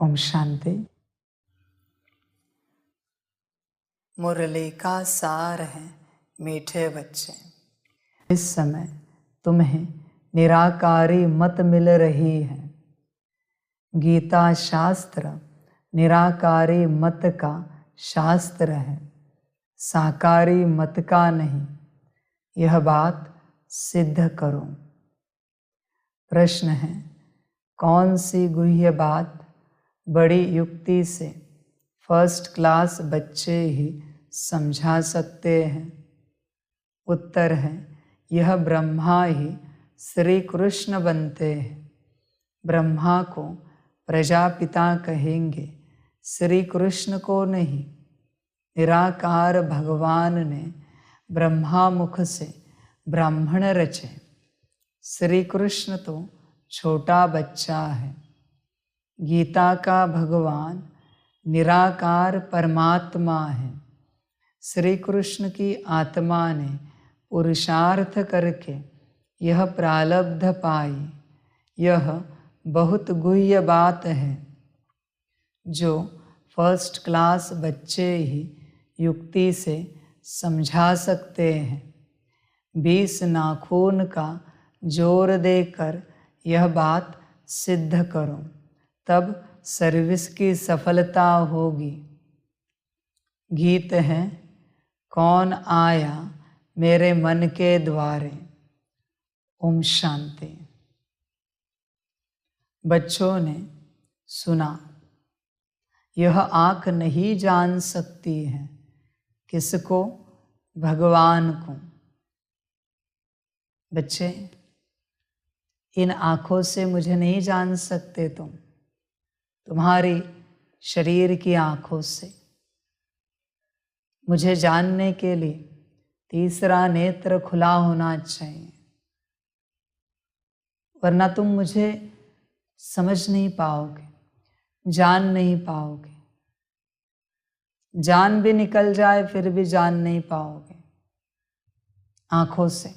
ओम शांति। मुरली का सार है मीठे बच्चे। इस समय तुम्हें निराकारी मत मिल रही है। गीता शास्त्र निराकारी मत का शास्त्र है, साकारी मत का नहीं। यह बात सिद्ध करो। प्रश्न है, कौन सी गुह्य बात बड़ी युक्ति से फर्स्ट क्लास बच्चे ही समझा सकते हैं? उत्तर है, यह ब्रह्मा ही श्री कृष्ण बनते हैं। ब्रह्मा को प्रजापिता कहेंगे, श्री कृष्ण को नहीं। निराकार भगवान ने ब्रह्मा मुख से ब्राह्मण रचे। श्री कृष्ण तो छोटा बच्चा है। गीता का भगवान निराकार परमात्मा है। श्री कृष्ण की आत्मा ने पुरुषार्थ करके यह प्रारब्ध पाई। यह बहुत गुह्य बात है जो फर्स्ट क्लास बच्चे ही युक्ति से समझा सकते हैं। 20 नाखून का जोर देकर यह बात सिद्ध करो, तब सर्विस की सफलता होगी। गीत है, कौन आया मेरे मन के द्वारे। ओम शांति। बच्चों ने सुना, यह आँख नहीं जान सकती है किसको? भगवान को। बच्चे, इन आँखों से मुझे नहीं जान सकते तुम, तुम्हारी शरीर की आँखों से। मुझे जानने के लिए तीसरा नेत्र खुला होना चाहिए, वरना तुम मुझे समझ नहीं पाओगे, जान नहीं पाओगे। जान भी निकल जाए फिर भी जान नहीं पाओगे। आँखों से,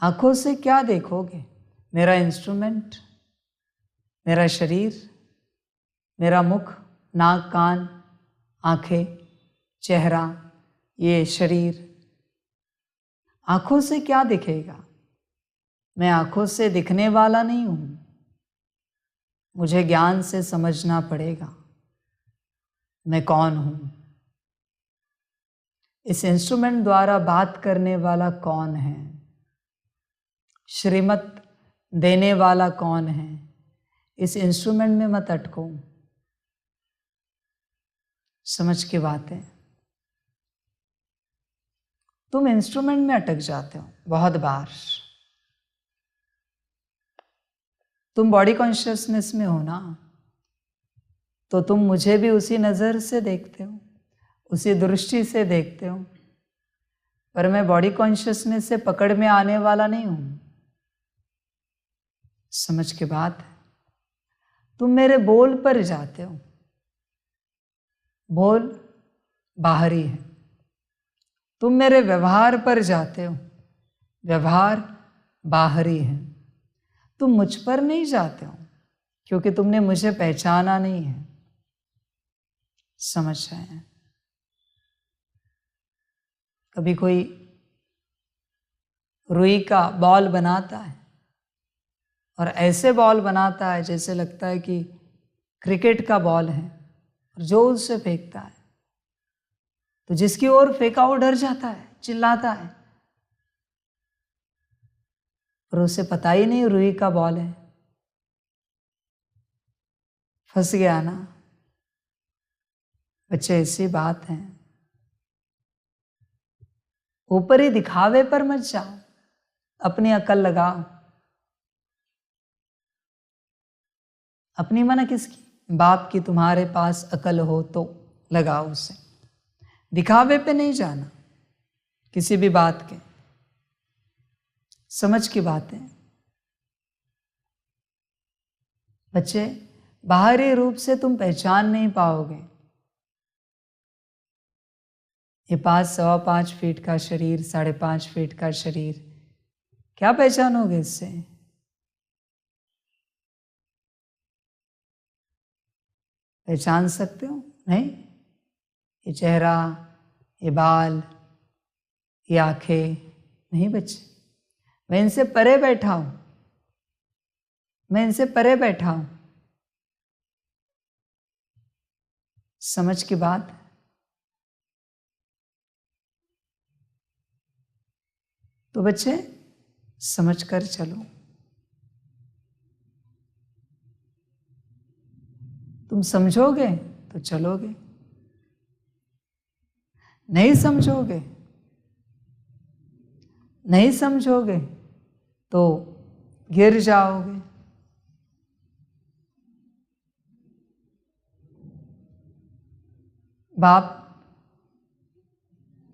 आँखों से क्या देखोगे? मेरा इंस्ट्रूमेंट, मेरा शरीर, मेरा मुख, नाक, कान, आँखें, चेहरा, ये शरीर। आँखों से क्या दिखेगा? मैं आँखों से दिखने वाला नहीं हूँ। मुझे ज्ञान से समझना पड़ेगा मैं कौन हूँ। इस इंस्ट्रूमेंट द्वारा बात करने वाला कौन है? श्रीमत देने वाला कौन है? इस इंस्ट्रूमेंट में मत अटको। समझ की बात है। तुम इंस्ट्रूमेंट में अटक जाते हो बहुत बार। तुम बॉडी कॉन्शियसनेस में हो ना, तो तुम मुझे भी उसी नज़र से देखते हो, उसी दृष्टि से देखते हो। पर मैं बॉडी कॉन्शियसनेस से पकड़ में आने वाला नहीं हूं। समझ के बात है। तुम मेरे बोल पर जाते हो। बोल बाहरी है। तुम मेरे व्यवहार पर जाते हो। व्यवहार बाहरी है। तुम मुझ पर नहीं जाते हो क्योंकि तुमने मुझे पहचाना नहीं है। समझ रहे हैं? कभी कोई रुई का बॉल बनाता है और ऐसे बॉल बनाता है जैसे लगता है कि क्रिकेट का बॉल है, और जोर से फेंकता है तो जिसकी ओर फेंका वो डर जाता है, चिल्लाता है, पर उसे पता ही नहीं रुई का बॉल है। फंस गया ना। बच्चे, ऐसी बात है। ऊपरी दिखावे पर मत जाओ, अपनी अकल लगाओ। अपनी माना किसकी? बाप की। तुम्हारे पास अकल हो तो लगाओ उसे। दिखावे पे नहीं जाना किसी भी बात के। समझ की बात है। बच्चे, बाहरी रूप से तुम पहचान नहीं पाओगे। ये 5-5.25 फीट का शरीर, 5.5 फीट का शरीर, क्या पहचानोगे इससे? पहचान सकते हो? नहीं? ये चेहरा, ये बाल, ये आंखें, नहीं बच्चे, मैं इनसे परे बैठा हूं, मैं इनसे परे बैठा हूं। समझ की बात। तो बच्चे समझ कर चलो। तुम समझोगे तो चलोगे, नहीं समझोगे, नहीं समझोगे तो गिर जाओगे। बाप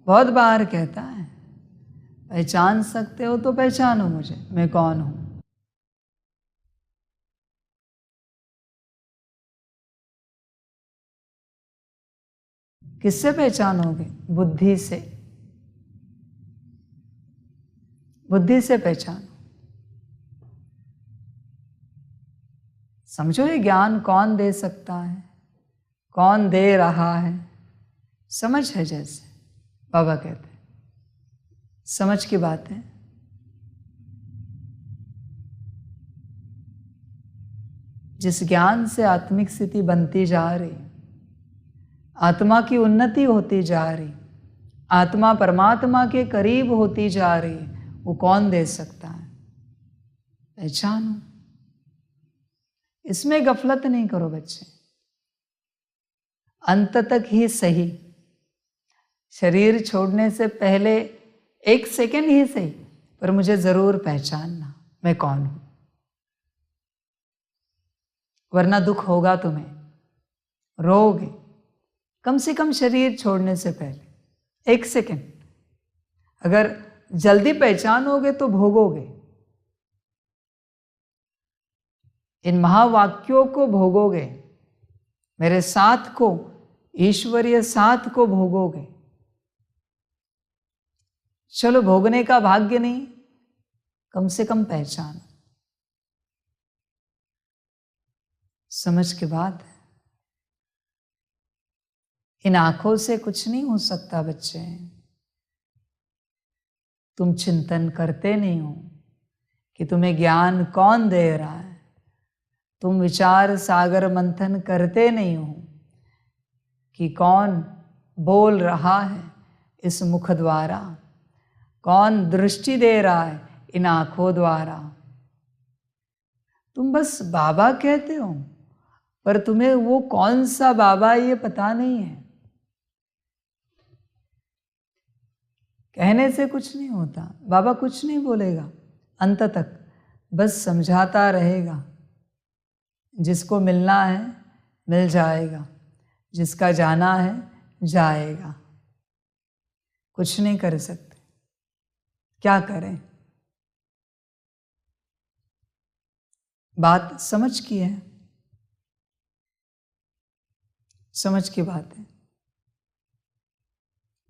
बहुत बार कहता है, पहचान सकते हो तो पहचानो मुझे, मैं कौन हूं। किससे पहचानोगे? बुद्धि से। बुद्धि से पहचानो। समझो ये ज्ञान कौन दे सकता है, कौन दे रहा है। समझ है, जैसे बाबा कहते हैं, समझ की बात है। जिस ज्ञान से आत्मिक स्थिति बनती जा रही, आत्मा की उन्नति होती जा रही, आत्मा परमात्मा के करीब होती जा रही, वो कौन दे सकता है? पहचानो। इसमें गफलत नहीं करो बच्चे, अंत तक ही सही। शरीर छोड़ने से पहले 1 सेकंड ही सही, पर मुझे जरूर पहचानना मैं कौन हूं, वरना दुख होगा तुम्हें, रोओगे। कम से कम शरीर छोड़ने से पहले 1 सेकंड। अगर जल्दी पहचानोगे तो भोगोगे, इन महावाक्यों को भोगोगे, मेरे साथ को, ईश्वरीय साथ को भोगोगे। चलो भोगने का भाग्य नहीं, कम से कम पहचान। समझ के बाद इन आंखों से कुछ नहीं हो सकता बच्चे। तुम चिंतन करते नहीं हो कि तुम्हें ज्ञान कौन दे रहा है। तुम विचार सागर मंथन करते नहीं हो कि कौन बोल रहा है इस मुख द्वारा, कौन दृष्टि दे रहा है इन आंखों द्वारा। तुम बस बाबा कहते हो, पर तुम्हें वो कौन सा बाबा ये पता नहीं है। कहने से कुछ नहीं होता, बाबा कुछ नहीं बोलेगा अंत तक, बस समझाता रहेगा। जिसको मिलना है मिल जाएगा, जिसका जाना है जाएगा। कुछ नहीं कर सकते, क्या करें? बात समझ की है, समझ की बात है।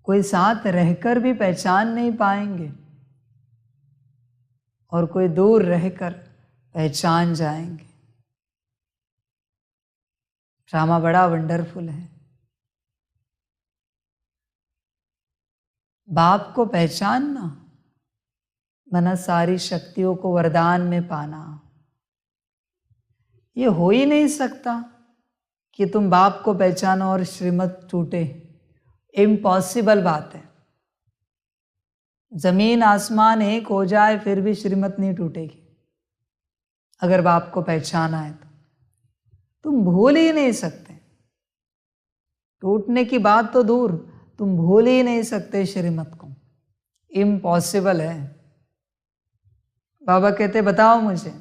कोई साथ रहकर भी पहचान नहीं पाएंगे और कोई दूर रहकर पहचान जाएंगे। ड्रामा बड़ा वंडरफुल है। बाप को पहचानना मना सारी शक्तियों को वरदान में पाना। ये हो ही नहीं सकता कि तुम बाप को पहचानो और श्रीमत टूटे। इम्पॉसिबल बात है। जमीन आसमान एक हो जाए फिर भी श्रीमत नहीं टूटेगी। अगर बाप को पहचाना है तो तुम भूल ही नहीं सकते। टूटने की बात तो दूर, तुम भूल ही नहीं सकते श्रीमत को। इम्पॉसिबल है। बाबा कहते बताओ मुझे,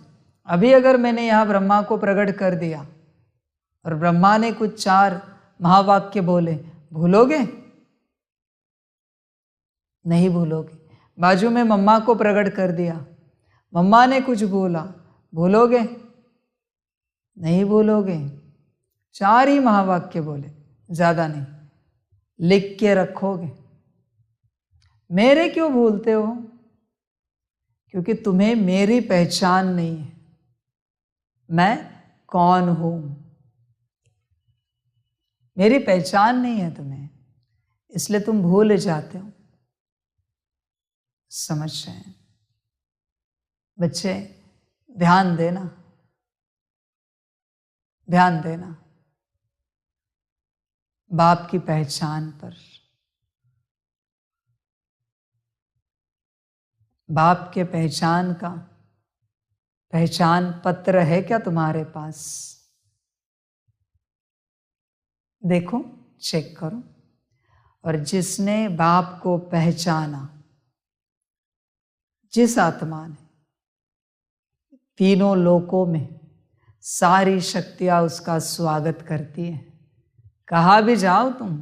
अभी अगर मैंने यहां ब्रह्मा को प्रकट कर दिया और ब्रह्मा ने कुछ 4 महावाक्य बोले, भूलोगे? नहीं भूलोगे। बाजू में मम्मा को प्रकट कर दिया, मम्मा ने कुछ बोला, भूलोगे? नहीं भूलोगे। 4 ही महावाक्य बोले, ज्यादा नहीं। लिख के रखोगे। मेरे क्यों भूलते हो? क्योंकि तुम्हें मेरी पहचान नहीं है। मैं कौन हूं? मेरी पहचान नहीं है तुम्हें, इसलिए तुम भूल जाते हो। समझ रहे हैं बच्चे? ध्यान देना, ध्यान देना बाप की पहचान पर। बाप के पहचान का पहचान पत्र है क्या तुम्हारे पास? देखो, चेक करो। और जिसने बाप को पहचाना, जिस आत्मा ने, तीनों लोकों में सारी शक्तियां उसका स्वागत करती हैं। कहाँ भी जाओ तुम,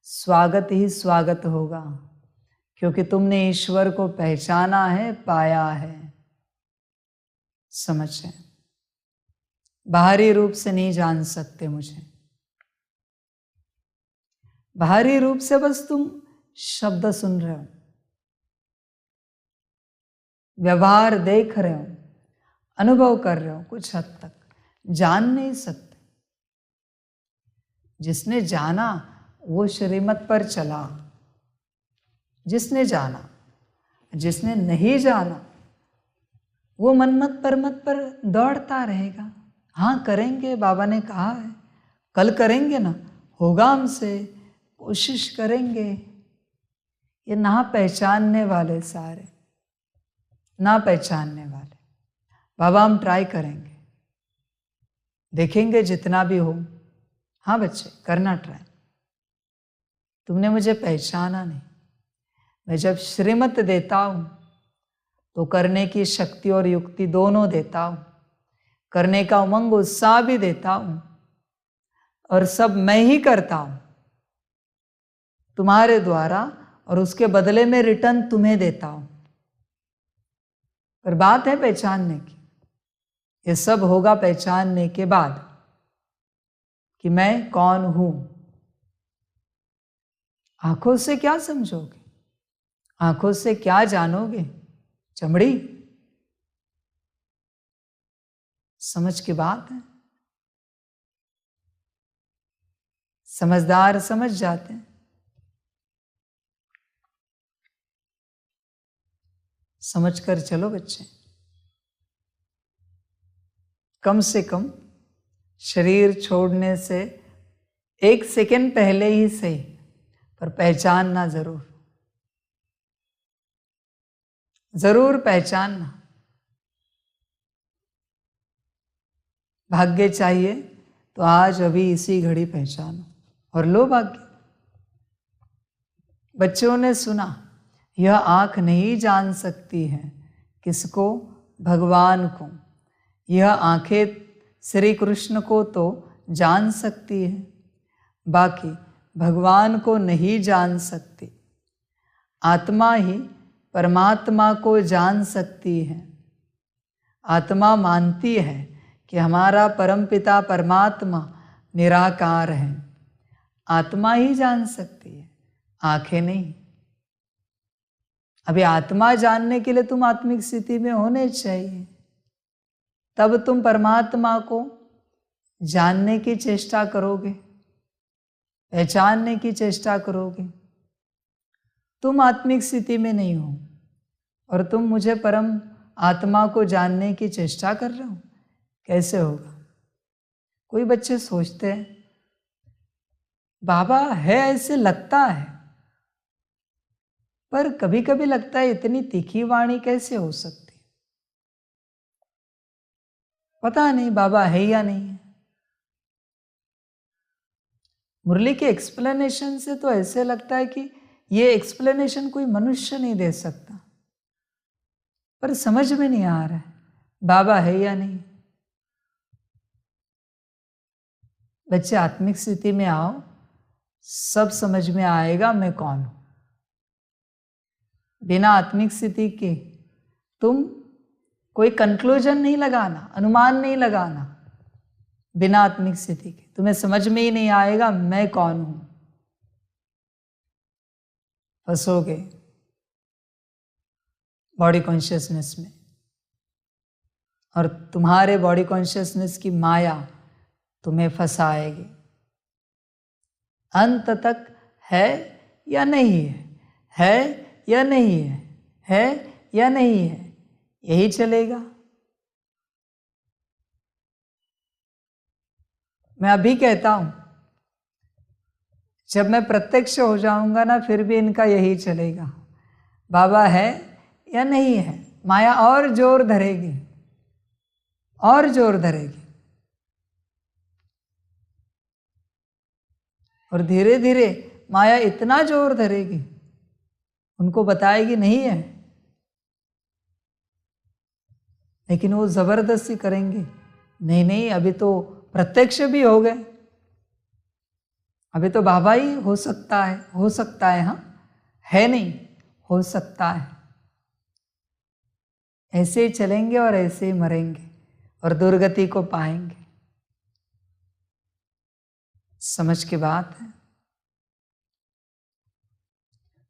स्वागत ही स्वागत होगा, क्योंकि तुमने ईश्वर को पहचाना है, पाया है। समझे? बाहरी रूप से नहीं जान सकते मुझे। बाहरी रूप से बस तुम शब्द सुन रहे हो, व्यवहार देख रहे हो, अनुभव कर रहे हो, कुछ हद तक जान नहीं सकते। जिसने जाना वो श्रीमत पर चला, जिसने जाना। जिसने नहीं जाना वो मनमत परमत पर दौड़ता रहेगा। हाँ करेंगे, बाबा ने कहा है, कल करेंगे ना, होगा हमसे, कोशिश करेंगे। ये ना पहचानने वाले, सारे ना पहचानने वाले। बाबा हम ट्राई करेंगे, देखेंगे जितना भी हो। हाँ बच्चे, करना ट्राई। तुमने मुझे पहचाना नहीं। मैं जब श्रीमत देता हूँ तो करने की शक्ति और युक्ति दोनों देता हूँ, करने का उमंग उत्साह भी देता हूँ, और सब मैं ही करता हूँ तुम्हारे द्वारा, और उसके बदले में रिटर्न तुम्हें देता हूँ। पर बात है पहचानने की। ये सब होगा पहचानने के बाद कि मैं कौन हूं। आंखों से क्या समझोगे? आंखों से क्या जानोगे? चमड़ी। समझ की बात है। समझदार समझ जाते हैं। समझ कर चलो बच्चे। कम से कम शरीर छोड़ने से 1 सेकंड पहले ही सही, पर पहचानना जरूर, जरूर पहचानना। भाग्य चाहिए तो आज अभी इसी घड़ी पहचानो और लो भाग्य। बच्चों ने सुना, यह आंख नहीं जान सकती है किसको? भगवान को। यह आंखें श्री कृष्ण को तो जान सकती है, बाकी भगवान को नहीं जान सकती। आत्मा ही परमात्मा को जान सकती है। आत्मा मानती है कि हमारा परमपिता परमात्मा निराकार है। आत्मा ही जान सकती है, आंखें नहीं। अभी आत्मा जानने के लिए तुम आत्मिक स्थिति में होने चाहिए, तब तुम परमात्मा को जानने की चेष्टा करोगे, पहचानने की चेष्टा करोगे। तुम आत्मिक स्थिति में नहीं हो और तुम मुझे परम आत्मा को जानने की चेष्टा कर रहे हो, कैसे होगा? कोई बच्चे सोचते हैं बाबा है, ऐसे लगता है, पर कभी कभी लगता है इतनी तीखी वाणी कैसे हो सकती? पता नहीं बाबा है या नहीं है। मुरली के एक्सप्लेनेशन से तो ऐसे लगता है कि ये एक्सप्लेनेशन कोई मनुष्य नहीं दे सकता, पर समझ में नहीं आ रहा है बाबा है या नहीं। बच्चे आत्मिक स्थिति में आओ, सब समझ में आएगा मैं कौन हूं। बिना आत्मिक स्थिति के तुम कोई कंक्लूजन नहीं लगाना, अनुमान नहीं लगाना। बिना आत्मिक स्थिति के तुम्हें समझ में ही नहीं आएगा मैं कौन हूं। फंसोगे बॉडी कॉन्शियसनेस में, और तुम्हारे बॉडी कॉन्शियसनेस की माया तुम्हें फंसाएगी। अंत तक है या नहीं है या नहीं है या नहीं है, यही चलेगा। मैं अभी कहता हूं, जब मैं प्रत्यक्ष हो जाऊंगा ना, फिर भी इनका यही चलेगा, बाबा है या नहीं है। माया और जोर धरेगी और जोर धरेगी, और धीरे धीरे माया इतना जोर धरेगी, उनको बताएगी नहीं है, लेकिन वो जबरदस्ती करेंगे, नहीं नहीं अभी तो प्रत्यक्ष भी हो गए, अभी तो बाबा ही हो सकता है, हाँ है नहीं, हो सकता है। ऐसे ही चलेंगे और ऐसे ही मरेंगे और दुर्गति को पाएंगे। समझ की बात है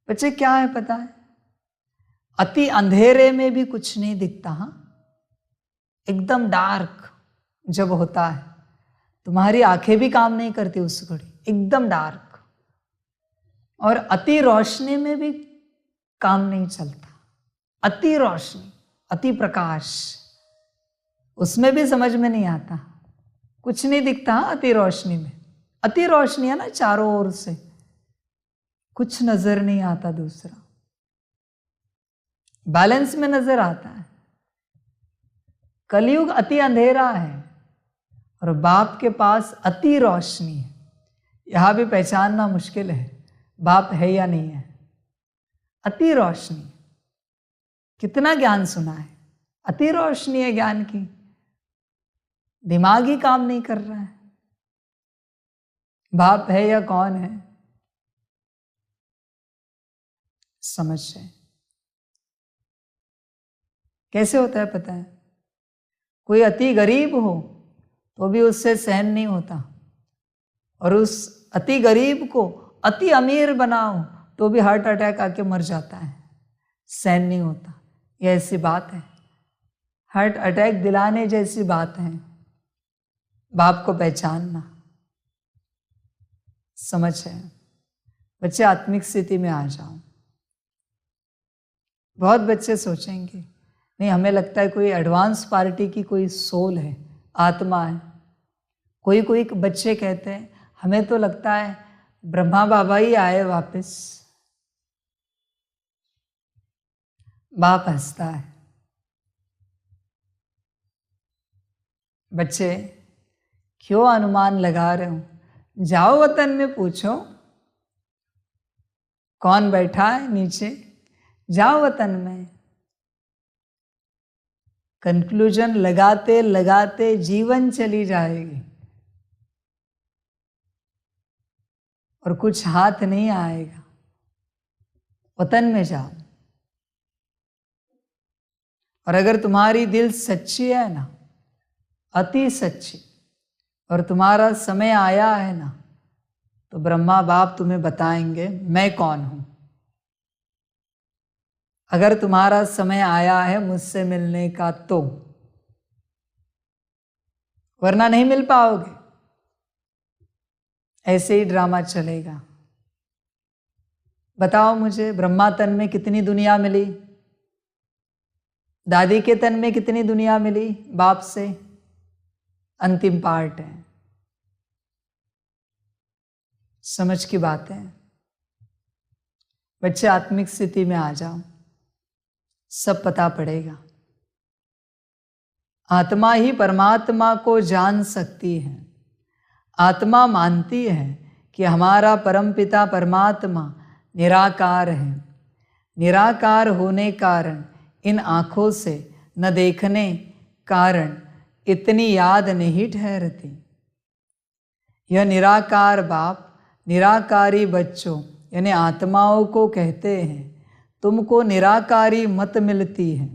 बच्चे। क्या है पता है, अति अंधेरे में भी कुछ नहीं दिखता। हाँ, एकदम डार्क जब होता है, तुम्हारी आंखें भी काम नहीं करती उस घड़ी, एकदम डार्क। और अति रोशनी में भी काम नहीं चलता। अति रोशनी, अति प्रकाश, उसमें भी समझ में नहीं आता, कुछ नहीं दिखता। अति रोशनी में, अति रोशनी है ना चारों ओर से, कुछ नजर नहीं आता, दूसरा बैलेंस में नजर आता है। कलयुग अति अंधेरा है और बाप के पास अति रोशनी है। यहां भी पहचानना मुश्किल है बाप है या नहीं है। अति रोशनी, कितना ज्ञान सुना है, अति रोशनी है ज्ञान की, दिमाग ही काम नहीं कर रहा है। बाप है या कौन है, समझ जाए। कैसे होता है पता है, कोई अति गरीब हो तो भी उससे सहन नहीं होता, और उस अति गरीब को अति अमीर बनाओ तो भी हार्ट अटैक आके मर जाता है, सहन नहीं होता। ये ऐसी बात है, हार्ट अटैक दिलाने जैसी बात है। बाप को पहचानना, समझ है बच्चे। आत्मिक स्थिति में आ जाओ। बहुत बच्चे सोचेंगे नहीं, हमें लगता है कोई एडवांस पार्टी की कोई सोल है, आत्मा है। कोई बच्चे कहते हैं हमें तो लगता है ब्रह्मा बाबा ही आए वापस। बाप हंसता है। बच्चे क्यों अनुमान लगा रहे हो, जाओ वतन में पूछो कौन बैठा है नीचे, जाओ वतन में। कंक्लूजन लगाते लगाते जीवन चली जाएगी और कुछ हाथ नहीं आएगा। वतन में जाओ, और अगर तुम्हारी दिल सच्ची है ना, अति सच्ची, और तुम्हारा समय आया है ना, तो ब्रह्मा बाप तुम्हें बताएंगे मैं कौन हूं। अगर तुम्हारा समय आया है मुझसे मिलने का तो, वरना नहीं मिल पाओगे। ऐसे ही ड्रामा चलेगा। बताओ मुझे, ब्रह्मा तन में कितनी दुनिया मिली, दादी के तन में कितनी दुनिया मिली बाप से, अंतिम पार्ट है। समझ की बात है बच्चे। आत्मिक स्थिति में आ जाओ, सब पता पड़ेगा। आत्मा ही परमात्मा को जान सकती है। आत्मा मानती है कि हमारा परमपिता परमात्मा निराकार है। निराकार होने कारण इन आँखों से न देखने कारण इतनी याद नहीं ठहरती। यह निराकार बाप निराकारी बच्चों यानी आत्माओं को कहते हैं, तुमको निराकारी मत मिलती है।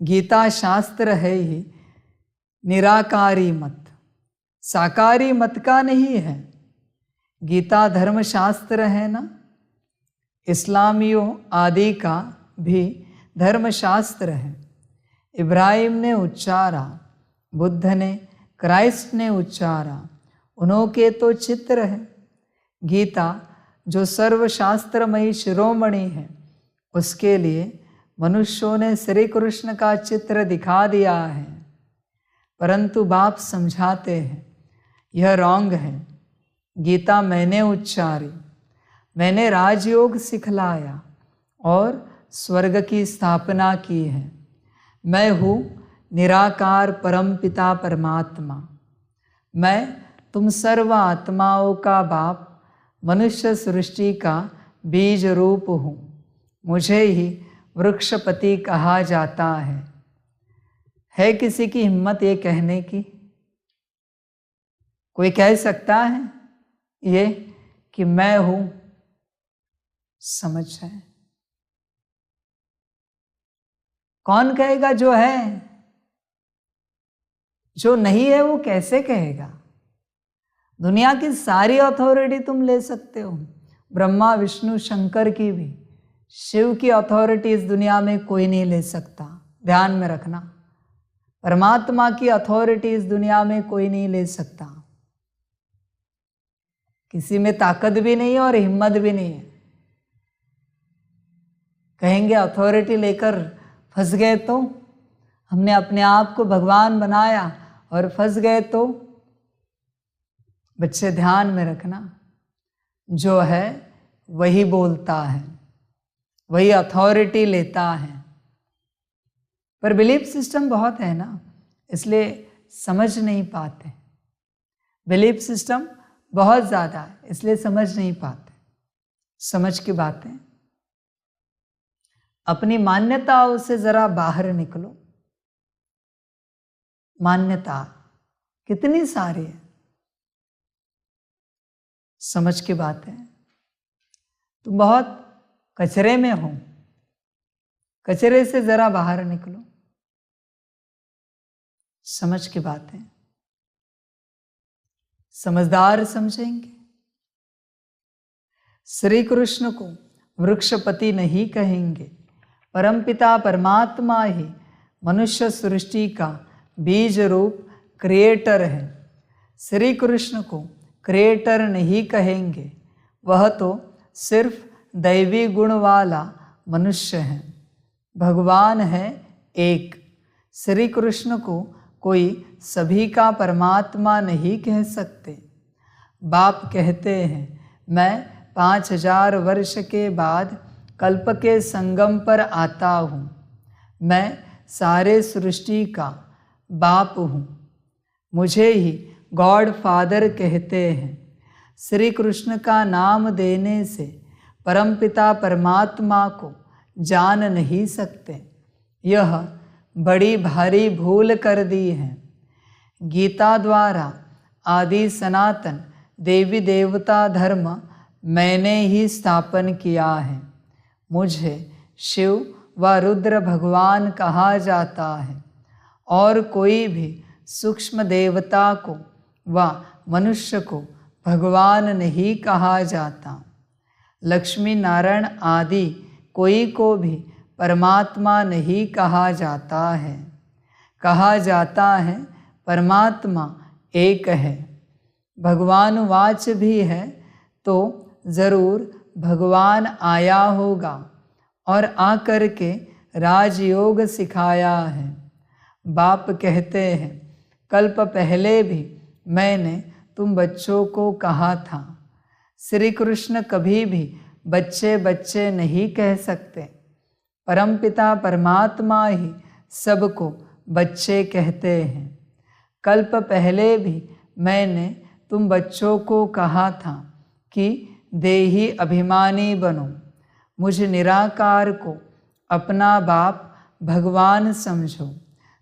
गीता शास्त्र है ही निराकारी मत, साकारी मत का नहीं है। गीता धर्म शास्त्र है ना, इस्लामियों आदि का भी धर्म शास्त्र है। इब्राहिम ने उच्चारा, बुद्ध ने, क्राइस्ट ने उच्चारा, उन्हों के तो चित्र है। गीता जो सर्वशास्त्रमयी शिरोमणि है, उसके लिए मनुष्यों ने श्री कृष्ण का चित्र दिखा दिया है, परंतु बाप समझाते हैं यह रॉन्ग है। गीता मैंने उच्चारी, मैंने राजयोग सिखलाया और स्वर्ग की स्थापना की है। मैं हूँ निराकार परमपिता परमात्मा। मैं तुम सर्व आत्माओं का बाप, मनुष्य सृष्टि का बीज रूप हूँ। मुझे ही वृक्षपति कहा जाता है किसी की हिम्मत ये कहने की? कोई कह सकता है ये कि मैं हूँ? समझ है? कौन कहेगा जो है? जो नहीं है वो कैसे कहेगा? दुनिया की सारी अथॉरिटी तुम ले सकते हो, ब्रह्मा विष्णु शंकर की भी। शिव की अथॉरिटी इस दुनिया में कोई नहीं ले सकता, ध्यान में रखना। परमात्मा की अथॉरिटी इस दुनिया में कोई नहीं ले सकता। किसी में ताकत भी नहीं है और हिम्मत भी नहीं है। कहेंगे अथॉरिटी लेकर फंस गए तो, हमने अपने आप को भगवान बनाया और फंस गए तो। बच्चे ध्यान में रखना, जो है वही बोलता है, वही अथॉरिटी लेता है। पर बिलीफ सिस्टम बहुत है ना, इसलिए समझ नहीं पाते। बिलीफ सिस्टम बहुत ज़्यादा है, इसलिए समझ नहीं पाते। समझ की बातें, अपनी मान्यताओं से ज़रा बाहर निकलो। मान्यता कितनी सारी है, समझ की बात है। तुम बहुत कचरे में हो, कचरे से जरा बाहर निकलो। समझ की बात है, समझदार समझेंगे। श्री कृष्ण को वृक्षपति नहीं कहेंगे, परमपिता परमात्मा ही मनुष्य सृष्टि का बीज रूप क्रिएटर है। श्री कृष्ण को क्रिएटर नहीं कहेंगे, वह तो सिर्फ दैवी गुण वाला मनुष्य है। भगवान है एक। श्री कृष्ण को कोई सभी का परमात्मा नहीं कह सकते। बाप कहते हैं मैं 5000 वर्ष के बाद कल्प के संगम पर आता हूँ। मैं सारे सृष्टि का बाप हूँ। मुझे ही गॉड फादर कहते हैं। श्री कृष्ण का नाम देने से परमपिता परमात्मा को जान नहीं सकते। यह बड़ी भारी भूल कर दी है। गीता द्वारा आदि सनातन देवी देवता धर्म मैंने ही स्थापन किया है। मुझे शिव व रुद्र भगवान कहा जाता है और कोई भी सूक्ष्म देवता को व मनुष्य को भगवान नहीं कहा जाता। लक्ष्मी नारायण आदि कोई को भी परमात्मा नहीं कहा जाता है। कहा जाता है परमात्मा एक है। भगवान वाच भी है तो ज़रूर भगवान आया होगा और आकर के राजयोग सिखाया है। बाप कहते हैं कल्प पहले भी मैंने तुम बच्चों को कहा था। श्री कृष्ण कभी भी बच्चे बच्चे नहीं कह सकते। परमपिता परमात्मा ही सबको बच्चे कहते हैं। कल्प पहले भी मैंने तुम बच्चों को कहा था कि देही अभिमानी बनो, मुझ निराकार को अपना बाप भगवान समझो।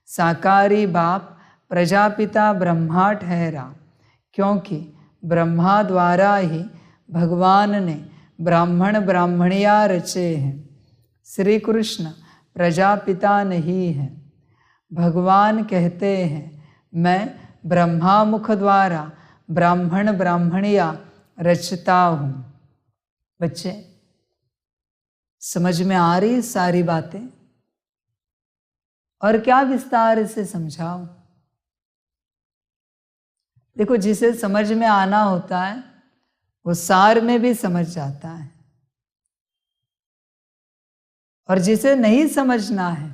साकारी बाप प्रजापिता ब्रह्मा ठहरा, क्योंकि ब्रह्मा द्वारा ही भगवान ने ब्राह्मण ब्राह्मणियाँ रचे हैं। श्री कृष्ण प्रजापिता नहीं है। भगवान कहते हैं मैं ब्रह्मा मुख द्वारा ब्राह्मण ब्राह्मणियाँ रचता हूँ। बच्चे समझ में आ रही सारी बातें? और क्या विस्तार से समझाओ? देखो, जिसे समझ में आना होता है वो सार में भी समझ जाता है। और जिसे नहीं समझना है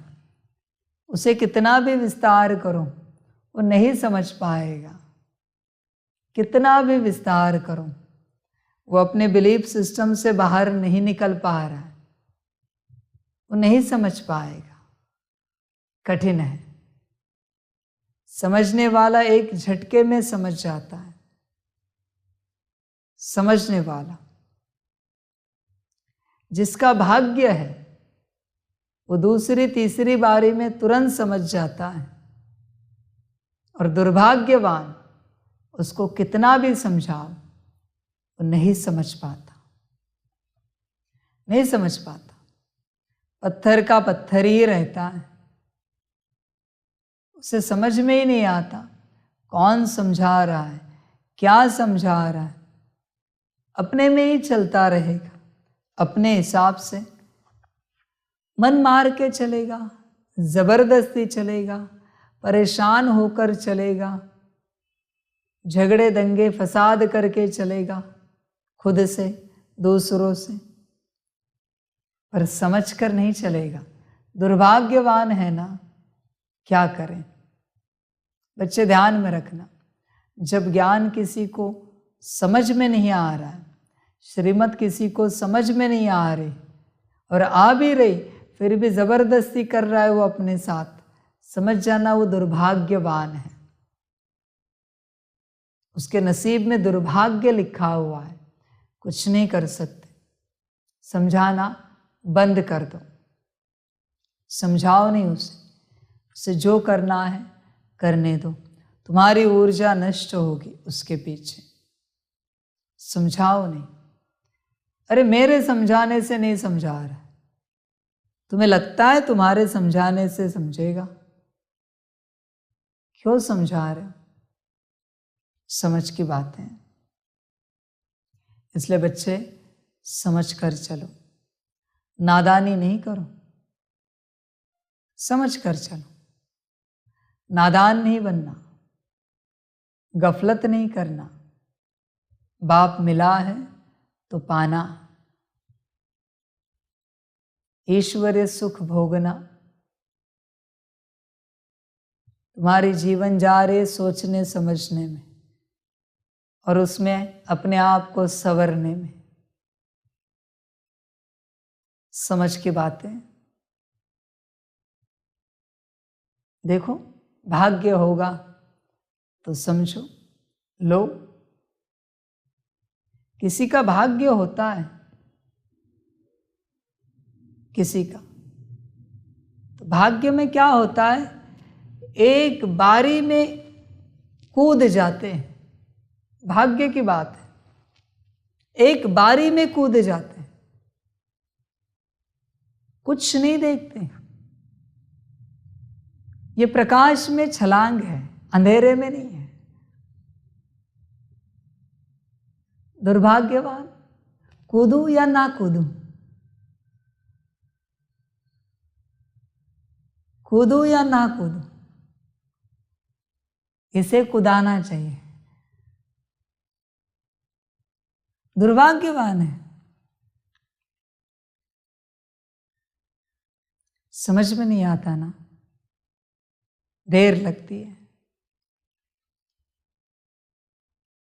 उसे कितना भी विस्तार करो वो नहीं समझ पाएगा। कितना भी विस्तार करो वो अपने बिलीफ सिस्टम से बाहर नहीं निकल पा रहा है, वो नहीं समझ पाएगा। कठिन है। समझने वाला एक झटके में समझ जाता है। समझने वाला जिसका भाग्य है वो दूसरी तीसरी बारी में तुरंत समझ जाता है, और दुर्भाग्यवान उसको कितना भी समझाओ वो नहीं समझ पाता, नहीं समझ पाता। पत्थर का पत्थर ही रहता है, उसे समझ में ही नहीं आता कौन समझा रहा है, क्या समझा रहा है। अपने में ही चलता रहेगा, अपने हिसाब से मन मार के चलेगा, जबरदस्ती चलेगा, परेशान होकर चलेगा, झगड़े दंगे फसाद करके चलेगा, खुद से दूसरों से, पर समझ कर नहीं चलेगा। दुर्भाग्यवान है ना, क्या करें। बच्चे ध्यान में रखना, जब ज्ञान किसी को समझ में नहीं आ रहा है, श्रीमत किसी को समझ में नहीं आ रही और आ भी रही फिर भी जबरदस्ती कर रहा है वो अपने साथ, समझ जाना वो दुर्भाग्यवान है। उसके नसीब में दुर्भाग्य लिखा हुआ है, कुछ नहीं कर सकते। समझाना बंद कर दो, समझाओ नहीं उसे जो करना है करने दो। तुम्हारी ऊर्जा नष्ट होगी उसके पीछे। समझाओ नहीं। अरे मेरे समझाने से नहीं समझा रहा, तुम्हें लगता है तुम्हारे समझाने से समझेगा? क्यों समझा रहे हो? समझ की बातें। इसलिए बच्चे समझ कर चलो, नादानी नहीं करो, समझ कर चलो। नादान नहीं बनना, गफलत नहीं करना। बाप मिला है तो पाना, ईश्वरीय सुख भोगना। तुम्हारी जीवन जा रहे सोचने समझने में और उसमें अपने आप को संवरने में। समझ की बातें देखो, भाग्य होगा तो समझो लो। किसी का भाग्य होता है, किसी का तो भाग्य में क्या होता है, एक बारी में कूद जाते हैं। भाग्य की बात है, एक बारी में कूद जाते हैं, कुछ नहीं देखते। ये प्रकाश में छलांग है, अंधेरे में नहीं है। दुर्भाग्यवान, कूदूं या ना कूदूं, कूदूं या ना कूदूं, इसे कुदाना चाहिए। दुर्भाग्यवान है, समझ में नहीं आता ना, देर लगती है।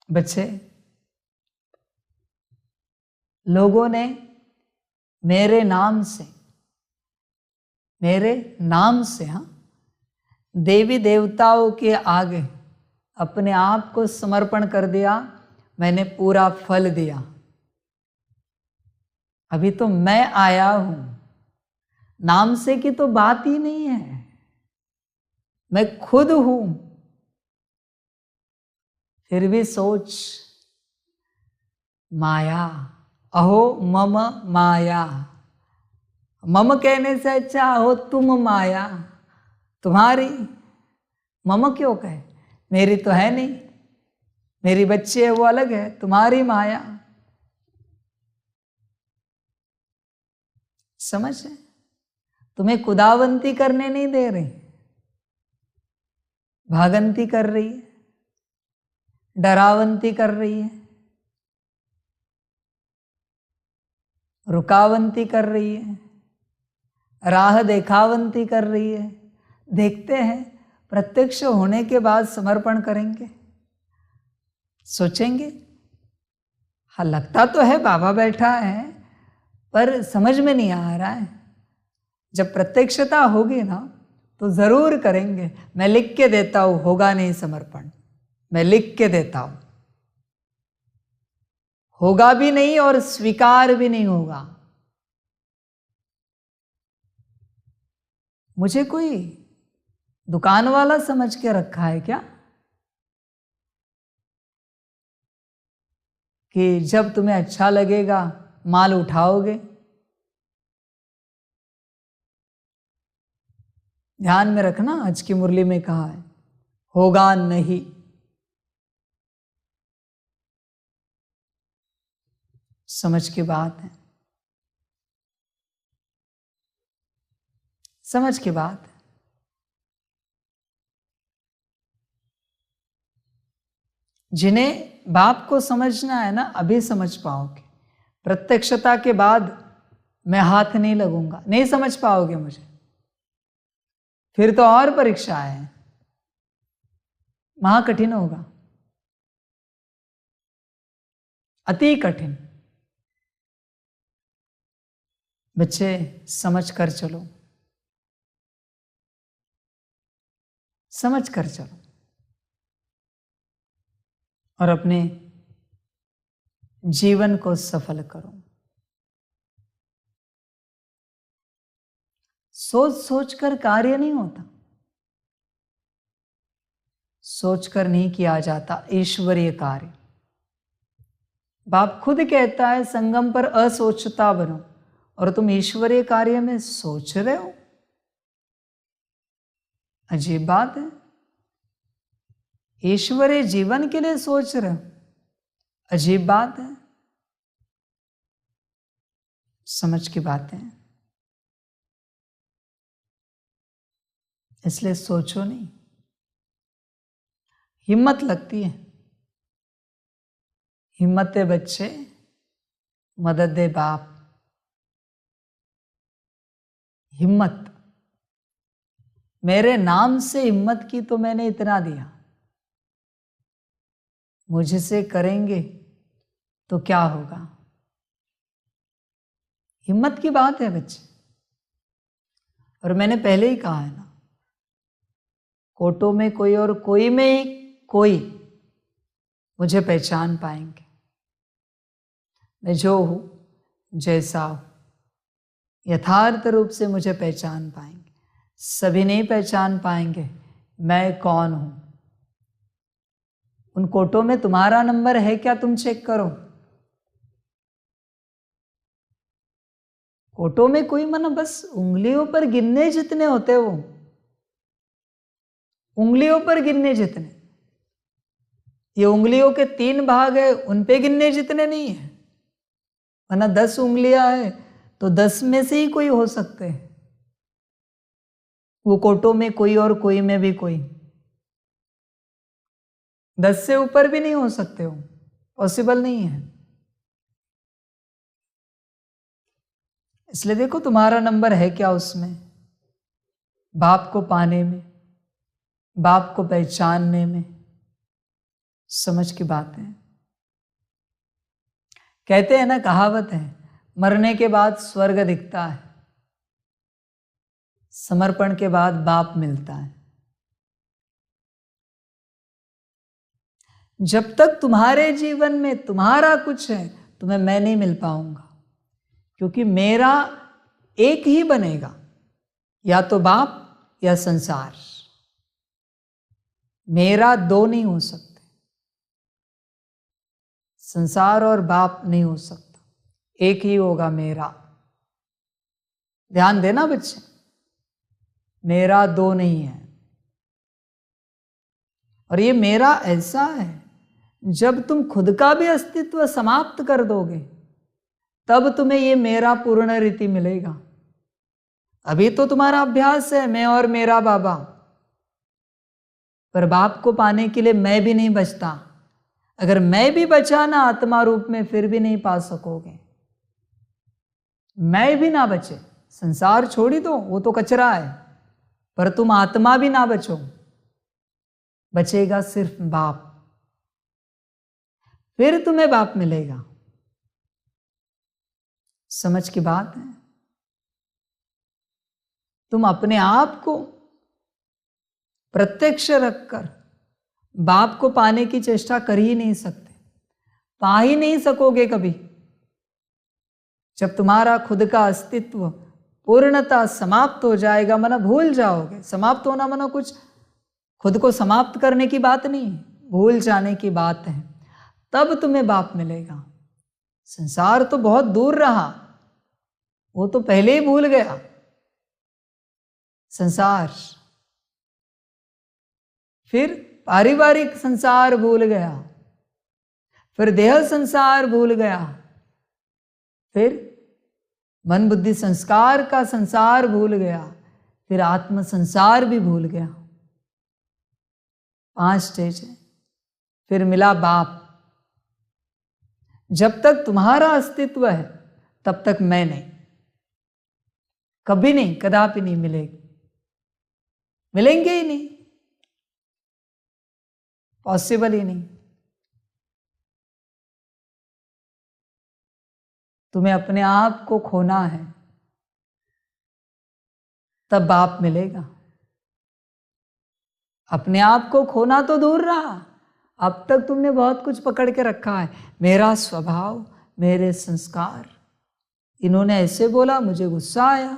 बच्चे, लोगों ने मेरे नाम से हाँ, देवी देवताओं के आगे अपने आप को समर्पण कर दिया। मैंने पूरा फल दिया। अभी तो मैं आया हूं, नाम से की तो बात ही नहीं है, मैं खुद हूं। फिर भी सोच, माया, अहो मम माया। मम कहने से अच्छा हो तुम माया, तुम्हारी। मम क्यों कहे, मेरी तो है नहीं, मेरी बच्ची है वो अलग है, तुम्हारी माया। समझ है? तुम्हें कुदावंती करने नहीं दे रही, भागंती कर रही है, डरावंती कर रही है। रुकावंती कर रही है, राह देखावंती कर रही है। देखते हैं, प्रत्यक्ष होने के बाद समर्पण करेंगे, सोचेंगे हाँ लगता तो है बाबा बैठा है, पर समझ में नहीं आ रहा है। जब प्रत्यक्षता होगी ना तो जरूर करेंगे। मैं लिख के देता हूं, होगा नहीं समर्पण, मैं लिख के देता हूं, होगा भी नहीं और स्वीकार भी नहीं होगा। मुझे कोई दुकान वाला समझ के रखा है क्या कि जब तुम्हें अच्छा लगेगा माल उठाओगे? ध्यान में रखना, आज की मुरली में कहा है होगा नहीं। समझ की बात है, समझ की बात है। जिन्हें बाप को समझना है ना, अभी समझ पाओगे। प्रत्यक्षता के बाद मैं हाथ नहीं लगूंगा, नहीं समझ पाओगे मुझे। फिर तो और परीक्षा है, महा कठिन होगा, अति कठिन। बच्चे समझ कर चलो, समझ कर चलो और अपने जीवन को सफल करो। सोच सोच कर कार्य नहीं होता, सोच कर नहीं किया जाता ईश्वरीय कार्य। बाप खुद कहता है संगम पर असोचता बनो, और तुम ईश्वरीय कार्य में सोच रहे हो। अजीब बात है, ईश्वरीय जीवन के लिए सोच रहे हो, अजीब बात है। समझ की बात है, इसलिए सोचो नहीं। हिम्मत लगती है, हिम्मत दे बच्चे, मदद दे बाप। हिम्मत, मेरे नाम से हिम्मत की तो मैंने इतना दिया, मुझसे करेंगे तो क्या होगा? हिम्मत की बात है बच्चे। और मैंने पहले ही कहा है ना, कोटों में कोई और कोई में ही कोई मुझे पहचान पाएंगे। मैं जो हूं, जैसा हूं, यथार्थ रूप से मुझे पहचान पाएंगे। सभी नहीं पहचान पाएंगे मैं कौन हूं। उन कोटों में तुम्हारा नंबर है क्या, तुम चेक करो। कोटों में कोई मना बस उंगलियों पर गिनने जितने होते, वो उंगलियों पर गिनने जितने। ये उंगलियों के 3 भाग है, उन पे गिनने जितने नहीं है। वरना 10 उंगलियां है तो 10 में से ही कोई हो सकते हैं। वो कोटों में कोई और कोई में भी कोई, 10 से ऊपर भी नहीं हो सकते हो, पॉसिबल नहीं है। इसलिए देखो तुम्हारा नंबर है क्या उसमें, बाप को पाने में, बाप को पहचानने में। समझ की बात है। कहते हैं ना, कहावत है, मरने के बाद स्वर्ग दिखता है, समर्पण के बाद बाप मिलता है। जब तक तुम्हारे जीवन में तुम्हारा कुछ है, तुम्हें मैं नहीं मिल पाऊंगा, क्योंकि मेरा एक ही बनेगा, या तो बाप या संसार। मेरा 2 नहीं हो सकते, संसार और बाप नहीं हो सकता, एक ही होगा मेरा। ध्यान देना बच्चे, मेरा 2 नहीं है। और ये मेरा ऐसा है, जब तुम खुद का भी अस्तित्व समाप्त कर दोगे तब तुम्हें ये मेरा पूर्ण रीति मिलेगा। अभी तो तुम्हारा अभ्यास है मैं और मेरा बाबा, पर बाप को पाने के लिए मैं भी नहीं बचता। अगर मैं भी बचा ना आत्मा रूप में, फिर भी नहीं पा सकोगे। मैं भी ना बचे, संसार छोड़ ही दो, वो तो कचरा है, पर तुम आत्मा भी ना बचो, बचेगा सिर्फ बाप। फिर तुम्हें बाप मिलेगा। समझ की बात है। तुम अपने आप को प्रत्यक्ष रखकर बाप को पाने की चेष्टा कर ही नहीं सकते, पा ही नहीं सकोगे कभी। जब तुम्हारा खुद का अस्तित्व पूर्णतः समाप्त हो जाएगा, मना भूल जाओगे। समाप्त होना मना कुछ खुद को समाप्त करने की बात नहीं, भूल जाने की बात है। तब तुम्हें बाप मिलेगा। संसार तो बहुत दूर रहा, वो तो पहले ही भूल गया। संसार, फिर पारिवारिक संसार भूल गया, फिर देह संसार भूल गया, फिर मन बुद्धि संस्कार का संसार भूल गया, फिर आत्म संसार भी भूल गया। 5 स्टेज है। फिर मिला बाप। जब तक तुम्हारा अस्तित्व है तब तक मैं नहीं, कभी नहीं, कदापि नहीं मिलेगी, मिलेंगे ही नहीं, पॉसिबल ही नहीं। तुम्हें अपने आप को खोना है, तब बाप मिलेगा। अपने आप को खोना तो दूर रहा, अब तक तुमने बहुत कुछ पकड़ के रखा है। मेरा स्वभाव, मेरे संस्कार, इन्होंने ऐसे बोला, मुझे गुस्सा आया,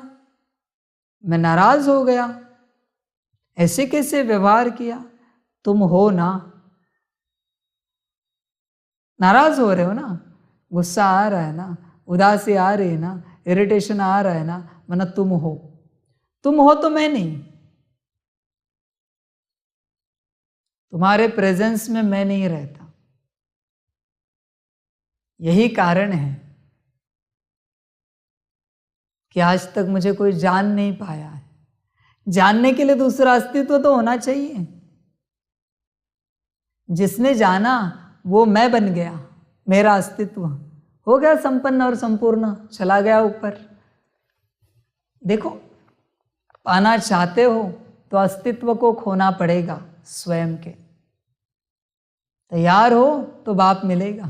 मैं नाराज हो गया, ऐसे कैसे व्यवहार किया। तुम हो ना, नाराज हो रहे हो ना, गुस्सा आ रहा है ना, उदासी आ रही है ना, इरिटेशन आ रहा है ना, मना तुम हो। तुम हो तो मैं नहीं, तुम्हारे प्रेजेंस में मैं नहीं रहता। यही कारण है कि आज तक मुझे कोई जान नहीं पाया है। जानने के लिए दूसरा अस्तित्व तो होना चाहिए। जिसने जाना वो मैं बन गया, मेरा अस्तित्व हो गया संपन्न और संपूर्ण, चला गया ऊपर। देखो, पाना चाहते हो तो अस्तित्व को खोना पड़ेगा स्वयं के। तैयार हो तो बाप मिलेगा,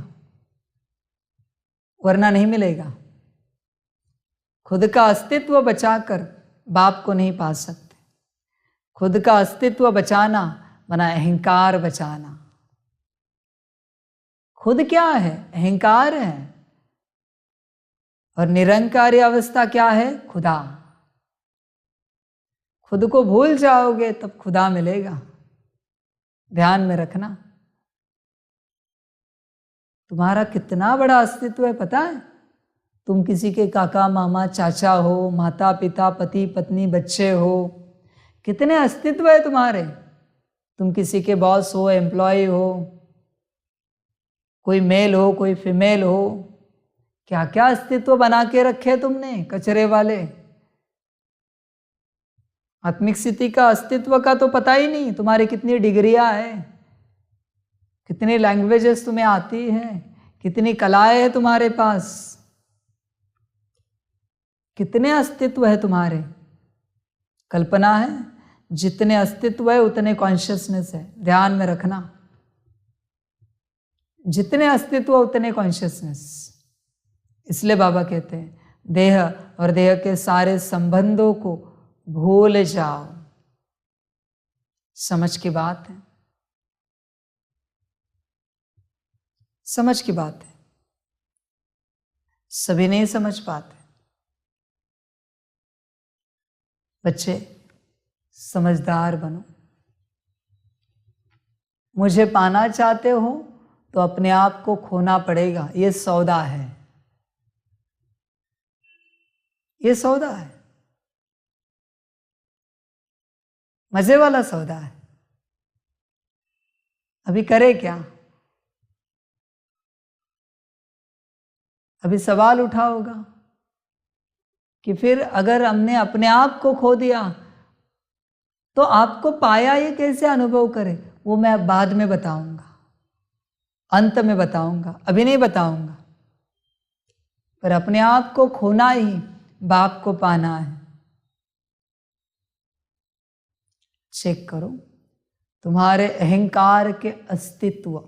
वरना नहीं मिलेगा। खुद का अस्तित्व बचाकर बाप को नहीं पा सकते। खुद का अस्तित्व बचाना मना अहंकार बचाना। खुद क्या है? अहंकार है। और निरंकारी अवस्था क्या है? खुदा। खुद को भूल जाओगे तब खुदा मिलेगा। ध्यान में रखना। तुम्हारा कितना बड़ा अस्तित्व है पता है? तुम किसी के काका मामा चाचा हो, माता पिता पति पत्नी बच्चे हो, कितने अस्तित्व है तुम्हारे। तुम किसी के बॉस हो, एम्प्लॉय हो, कोई मेल हो कोई फीमेल हो, क्या क्या अस्तित्व बना के रखे तुमने, कचरे वाले। आत्मिक स्थिति का अस्तित्व का तो पता ही नहीं। तुम्हारी कितनी डिग्रियां हैं, कितनी लैंग्वेजेस तुम्हें आती हैं, कितनी कलाएं हैं तुम्हारे पास, कितने अस्तित्व है तुम्हारे। कल्पना है, जितने अस्तित्व है उतने कॉन्शियसनेस है। ध्यान में रखना, जितने अस्तित्व उतने कॉन्शियसनेस। इसलिए बाबा कहते हैं देह और देह के सारे संबंधों को भूल जाओ। समझ की बात है, समझ की बात है। सभी नहीं समझ पाते। बच्चे समझदार बनो। मुझे पाना चाहते हो तो अपने आप को खोना पड़ेगा। ये सौदा है, ये सौदा है, मजे वाला सौदा है। अभी करे क्या? अभी सवाल उठा होगा कि फिर अगर हमने अपने आप को खो दिया तो आपको पाया ये कैसे अनुभव करे। वो मैं बाद में बताऊंगा, अंत में बताऊंगा, अभी नहीं बताऊंगा। पर अपने आप को खोना ही बाप को पाना है। चेक करो तुम्हारे अहंकार के अस्तित्व,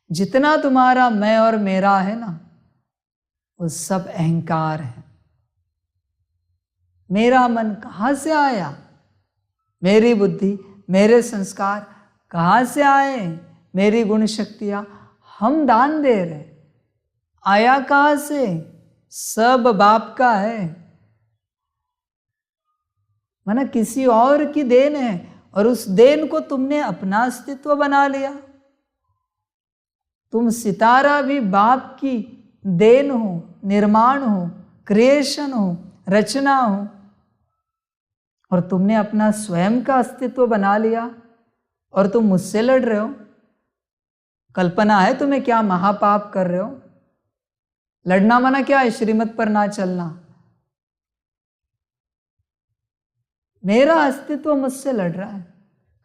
जितना तुम्हारा मैं और मेरा है ना, वो सब अहंकार है। मेरा मन कहाँ से आया? मेरी बुद्धि, मेरे संस्कार कहाँ से आए? मेरी गुण शक्तियाँ हम दान दे रहे, आया कहाँ से? सब बाप का है, माना किसी और की देन है, और उस देन को तुमने अपना अस्तित्व बना लिया। तुम सितारा भी बाप की देन हो, निर्माण हो, क्रिएशन हो, रचना हो, और तुमने अपना स्वयं का अस्तित्व बना लिया और तुम मुझसे लड़ रहे हो। कल्पना है तुम्हें क्या महापाप कर रहे हो? लड़ना माना क्या है? श्रीमत पर ना चलना। मेरा अस्तित्व मुझसे लड़ रहा है।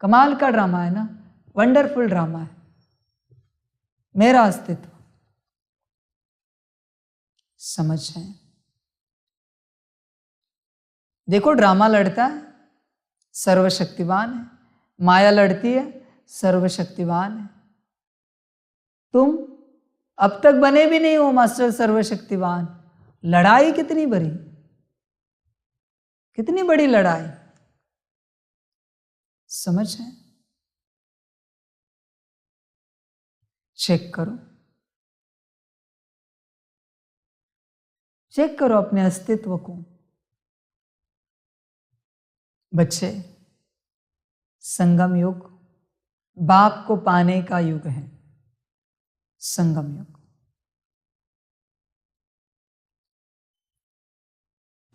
कमाल का ड्रामा है ना, वंडरफुल ड्रामा है मेरा अस्तित्व। समझ है? देखो ड्रामा लड़ता है, सर्वशक्तिवान है। माया लड़ती है, सर्वशक्तिवान है। तुम अब तक बने भी नहीं हो मास्टर सर्वशक्तिवान। लड़ाई कितनी बड़ी, कितनी बड़ी लड़ाई। समझ है? चेक करो, चेक करो अपने अस्तित्व को। बच्चे, संगम युग बाप को पाने का युग है। संगम युग।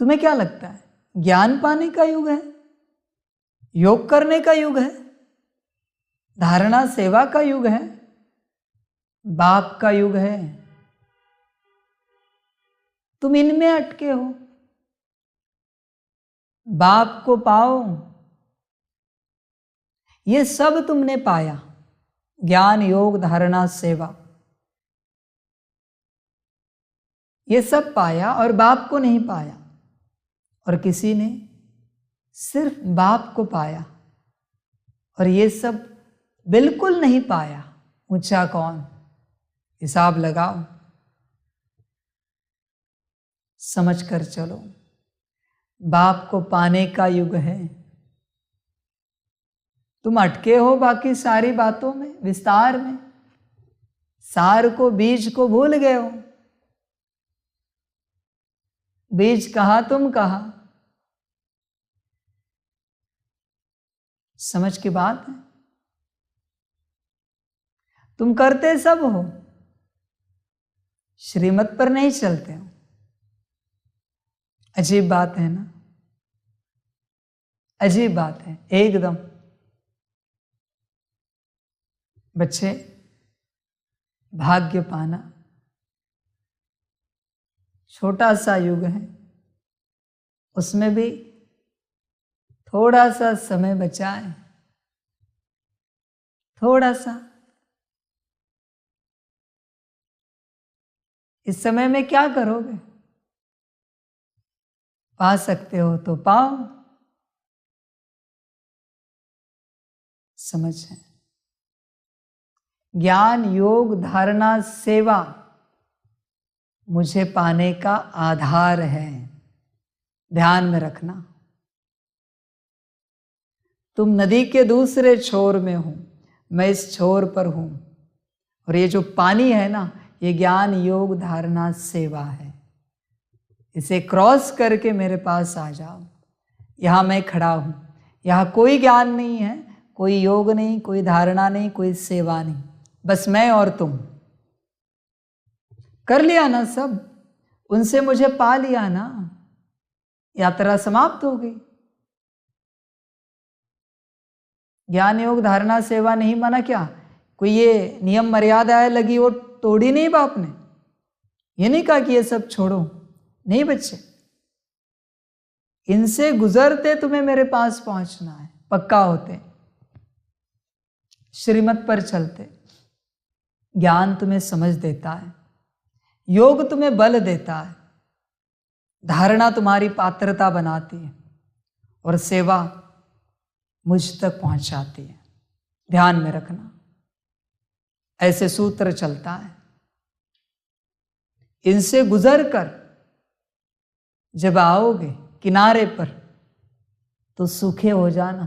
तुम्हें क्या लगता है? ज्ञान पाने का युग है, योग करने का युग है, धारणा सेवा का युग है, बाप का युग है। तुम इनमें अटके हो। बाप को पाओ। ये सब तुमने पाया, ज्ञान, योग, धारणा, सेवा, ये सब पाया और बाप को नहीं पाया। और किसी ने सिर्फ बाप को पाया और ये सब बिल्कुल नहीं पाया। ऊंचा कौन? हिसाब लगाओ, समझ कर चलो। बाप को पाने का युग है। तुम अटके हो बाकी सारी बातों में, विस्तार में, सार को, बीज को भूल गए हो। बीज कहा, तुम कहा। समझ की बात है? तुम करते सब हो, श्रीमत पर नहीं चलते हो। अजीब बात है ना? अजीब बात है एकदम। बच्चे, भाग्य पाना छोटा सा युग है, उसमें भी थोड़ा सा समय बचा है। थोड़ा सा। इस समय में क्या करोगे? पा सकते हो तो पाओ। समझ है? ज्ञान, योग, धारणा, सेवा मुझे पाने का आधार है। ध्यान में रखना। तुम नदी के दूसरे छोर में हो, मैं इस छोर पर हूं, और ये जो पानी है ना, ये ज्ञान, योग, धारणा, सेवा है। इसे क्रॉस करके मेरे पास आ जाओ। यहां मैं खड़ा हूं। यहां कोई ज्ञान नहीं है, कोई योग नहीं, कोई धारणा नहीं, कोई सेवा नहीं, बस मैं और तुम। कर लिया ना सब, उनसे मुझे पा लिया ना, यात्रा समाप्त हो गई। ज्ञान, योग, धारणा, सेवा नहीं माना क्या? कोई ये नियम मर्यादाएं लगी वो तोड़ी नहीं बाप ने। ये नहीं कहा कि ये सब छोड़ो, नहीं बच्चे। इनसे गुजरते तुम्हें मेरे पास पहुंचना है, पक्का होते, श्रीमत पर चलते। ज्ञान तुम्हें समझ देता है, योग तुम्हें बल देता है, धारणा तुम्हारी पात्रता बनाती है और सेवा मुझ तक पहुंचाती है। ध्यान में रखना, ऐसे सूत्र चलता है। इनसे गुजर कर जब आओगे किनारे पर तो सूखे हो जाना।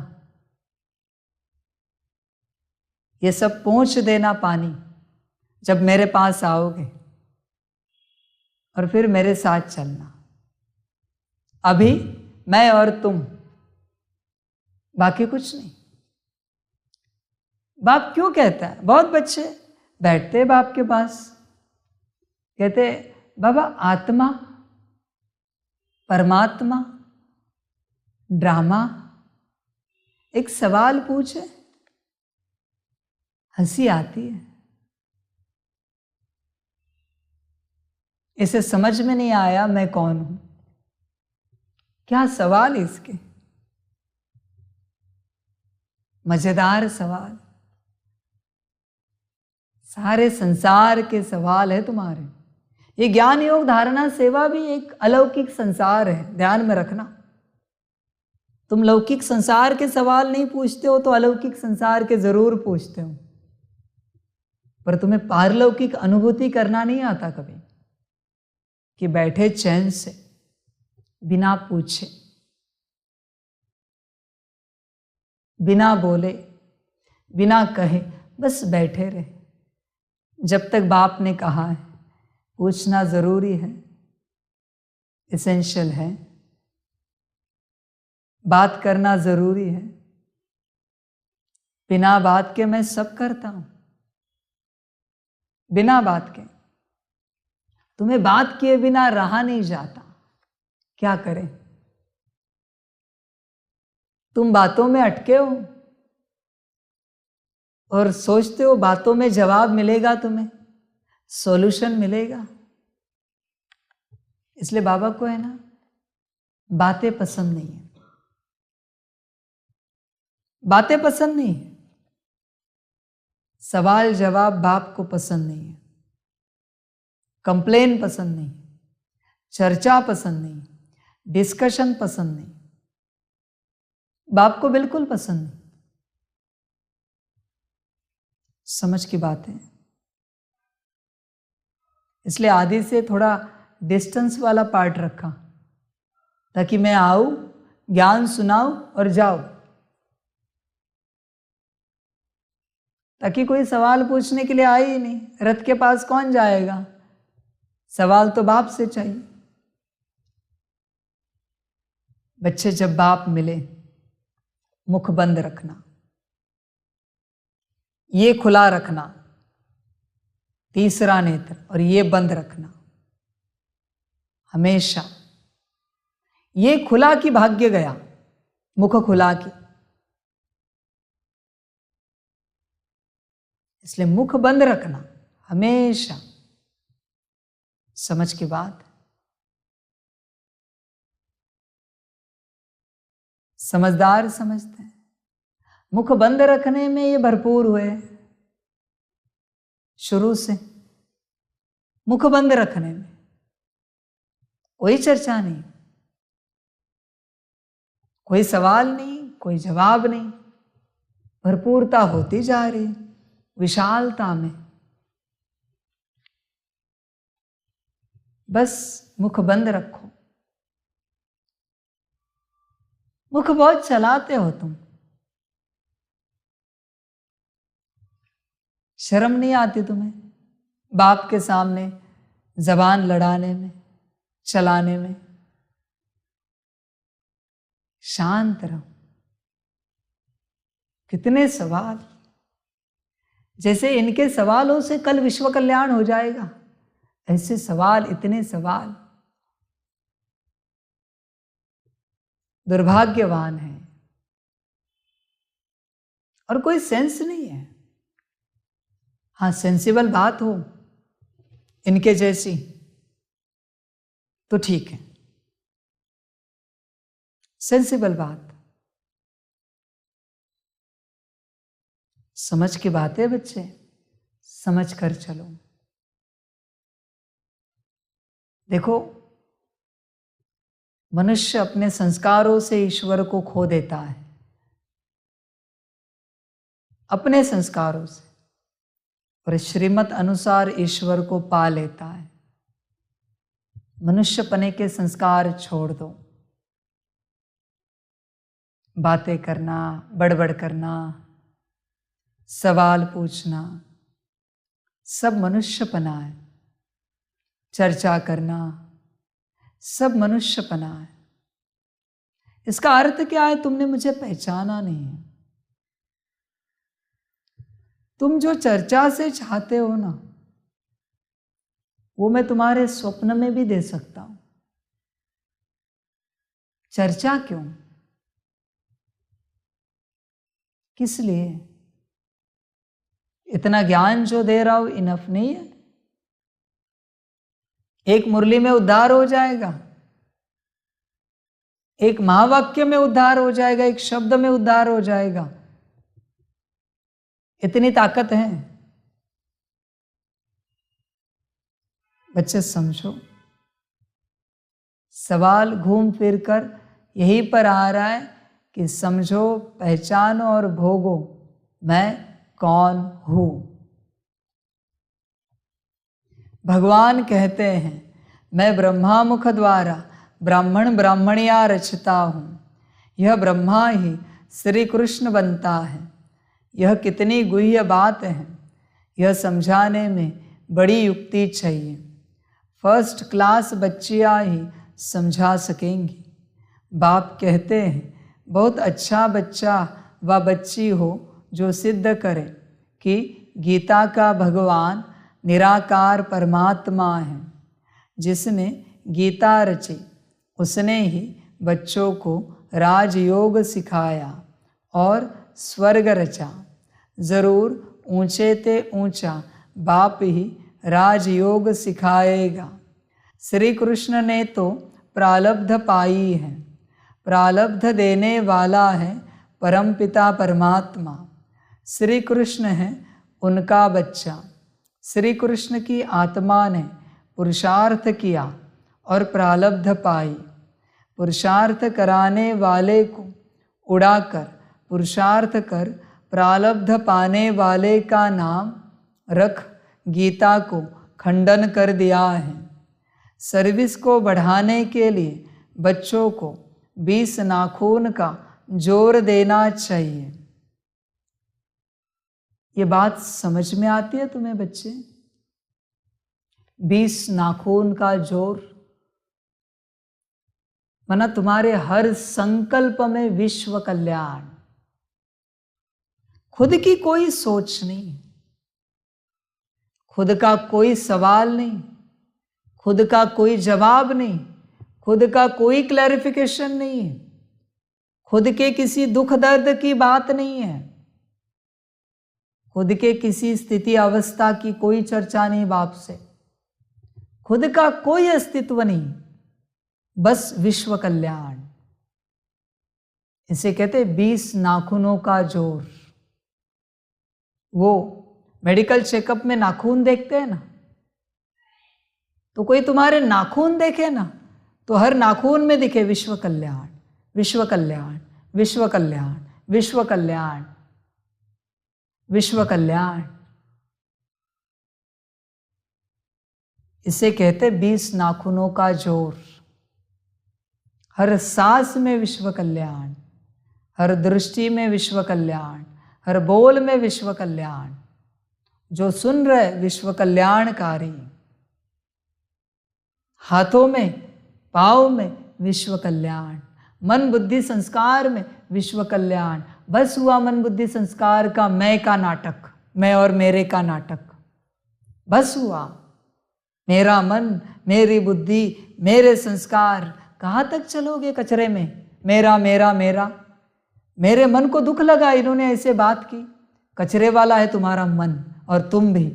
ये सब पहुंच देना पानी जब मेरे पास आओगे, और फिर मेरे साथ चलना। अभी मैं और तुम, बाकी कुछ नहीं। बाप क्यों कहता है? बहुत बच्चे बैठते हैं बाप के पास, कहते बाबा आत्मा, परमात्मा, ड्रामा, एक सवाल पूछे, हंसी आती है। इसे समझ में नहीं आया मैं कौन हूं, क्या सवाल इसके? मजेदार सवाल, सारे संसार के सवाल है तुम्हारे। ये ज्ञान योग धारणा सेवा भी एक अलौकिक संसार है, ध्यान में रखना। तुम लौकिक संसार के सवाल नहीं पूछते हो तो अलौकिक संसार के जरूर पूछते हो, पर तुम्हें पारलौकिक अनुभूति करना नहीं आता कभी, कि बैठे चैन से बिना पूछे, बिना बोले, बिना कहे, बस बैठे रहे। जब तक बाप ने कहा है पूछना जरूरी है, एसेंशियल है, बात करना जरूरी है। बिना बात के मैं सब करता हूं, बिना बात के। तुम्हें बात किए बिना रहा नहीं जाता, क्या करें? तुम बातों में अटके हो और सोचते हो बातों में जवाब मिलेगा, तुम्हें सॉल्यूशन मिलेगा। इसलिए बाबा को है ना, बातें पसंद नहीं है, बातें पसंद नहीं है, सवाल जवाब बाप को पसंद नहीं है, कंप्लेन पसंद नहीं, चर्चा पसंद नहीं, डिस्कशन पसंद नहीं, बाप को बिल्कुल पसंद नहीं। समझ की बात है। इसलिए आदि से थोड़ा डिस्टेंस वाला पार्ट रखा, ताकि मैं आऊं, ज्ञान सुनाऊं और जाऊं, ताकि कोई सवाल पूछने के लिए आए ही नहीं। रथ के पास कौन जाएगा? सवाल तो बाप से चाहिए। बच्चे जब बाप मिले, मुख बंद रखना, ये खुला रखना, तीसरा नेत्र, और ये बंद रखना हमेशा। ये खुला की भाग्य गया, मुख खुला की। इसलिए मुख बंद रखना हमेशा। समझ की बात? समझदार समझते हैं। मुख बंद रखने में ये भरपूर हुए शुरू से। मुख बंद रखने में कोई चर्चा नहीं, कोई सवाल नहीं, कोई जवाब नहीं, भरपूरता होती जा रही, विशालता में। बस मुख बंद रखो। मुख बहुत चलाते हो तुम, शर्म नहीं आती तुम्हें बाप के सामने जबान लड़ाने में, चलाने में? शांत रहो। कितने सवाल, जैसे इनके सवालों से कल विश्व कल्याण हो जाएगा, ऐसे सवाल, इतने सवाल। दुर्भाग्यवान है, और कोई सेंस नहीं है। हाँ, सेंसिबल बात हो इनके जैसी तो ठीक है, सेंसिबल बात। समझ की बात है बच्चे, समझ कर चलो। देखो, मनुष्य अपने संस्कारों से ईश्वर को खो देता है, अपने संस्कारों से, और श्रीमत अनुसार ईश्वर को पा लेता है। मनुष्यपने के संस्कार छोड़ दो। बातें करना, बड़बड़ करना, सवाल पूछना, सब मनुष्यपना है। चर्चा करना, सब मनुष्यपना है। इसका अर्थ क्या है? तुमने मुझे पहचाना नहीं है। तुम जो चर्चा से चाहते हो ना, वो मैं तुम्हारे स्वप्न में भी दे सकता हूं। चर्चा क्यों? किस लिए? इतना ज्ञान जो दे रहा हूं इनफ नहीं है? एक मुरली में उद्धार हो जाएगा, एक महावाक्य में उद्धार हो जाएगा, एक शब्द में उद्धार हो जाएगा। इतनी ताकत है। बच्चे समझो, सवाल घूम फिर कर यहीं पर आ रहा है कि समझो, पहचानो और भोगो मैं कौन हूं। भगवान कहते हैं, मैं ब्रह्मा मुख द्वारा ब्राह्मण ब्राह्मणिया रचता हूं। यह ब्रह्मा ही श्री कृष्ण बनता है। यह कितनी गुह्य बात है, यह समझाने में बड़ी युक्ति चाहिए। फर्स्ट क्लास बच्चियां ही समझा सकेंगी। बाप कहते हैं, बहुत अच्छा बच्चा व बच्ची हो जो सिद्ध करे कि गीता का भगवान निराकार परमात्मा है। जिसने गीता रची उसने ही बच्चों को राजयोग सिखाया और स्वर्ग रचा। जरूर ऊंचे ते ऊंचा बाप ही राजयोग सिखाएगा। श्री कृष्ण ने तो प्रारब्ध पाई है। प्रारब्ध देने वाला है परमपिता परमात्मा। श्री कृष्ण है उनका बच्चा। श्री कृष्ण की आत्मा ने पुरुषार्थ किया और प्रारब्ध पाई। पुरुषार्थ कराने वाले को उड़ाकर पुरुषार्थ कर प्रारब्ध पाने वाले का नाम रख गीता को खंडन कर दिया है। सर्विस को बढ़ाने के लिए बच्चों को 20 नाखून का जोर देना चाहिए। ये बात समझ में आती है तुम्हें बच्चे? 20 नाखून का जोर, माना तुम्हारे हर संकल्प में विश्व कल्याण। खुद की कोई सोच नहीं, खुद का कोई सवाल नहीं, खुद का कोई जवाब नहीं, खुद का कोई क्लैरिफिकेशन नहीं है, खुद के किसी दुख दर्द की बात नहीं है, खुद के किसी स्थिति अवस्था की कोई चर्चा नहीं बाप से, खुद का कोई अस्तित्व नहीं, बस विश्व कल्याण। इसे कहते 20 नाखूनों का जोर। वो मेडिकल चेकअप में नाखून देखते हैं ना, तो कोई तुम्हारे नाखून देखे ना, तो हर नाखून में दिखे विश्व कल्याण, विश्व कल्याण, विश्व कल्याण, विश्व कल्याण, विश्व कल्याण। इसे कहते 20 नाखूनों का जोर। हर सांस में विश्व कल्याण, हर दृष्टि में विश्व कल्याण, हर बोल में विश्व कल्याण। जो सुन रहे विश्व कल्याणकारी। हाथों में, पाँव में विश्व कल्याण, मन बुद्धि संस्कार में विश्व कल्याण। बस हुआ मन बुद्धि संस्कार का मैं का नाटक, मैं और मेरे का नाटक। बस हुआ। मेरा मन, मेरी बुद्धि, मेरे संस्कार। कहाँ तक चलोगे कचरे में? मेरा मेरा मेरा। मेरे मन को दुख लगा इन्होंने ऐसे बात की। कचरे वाला है तुम्हारा मन, और तुम भी।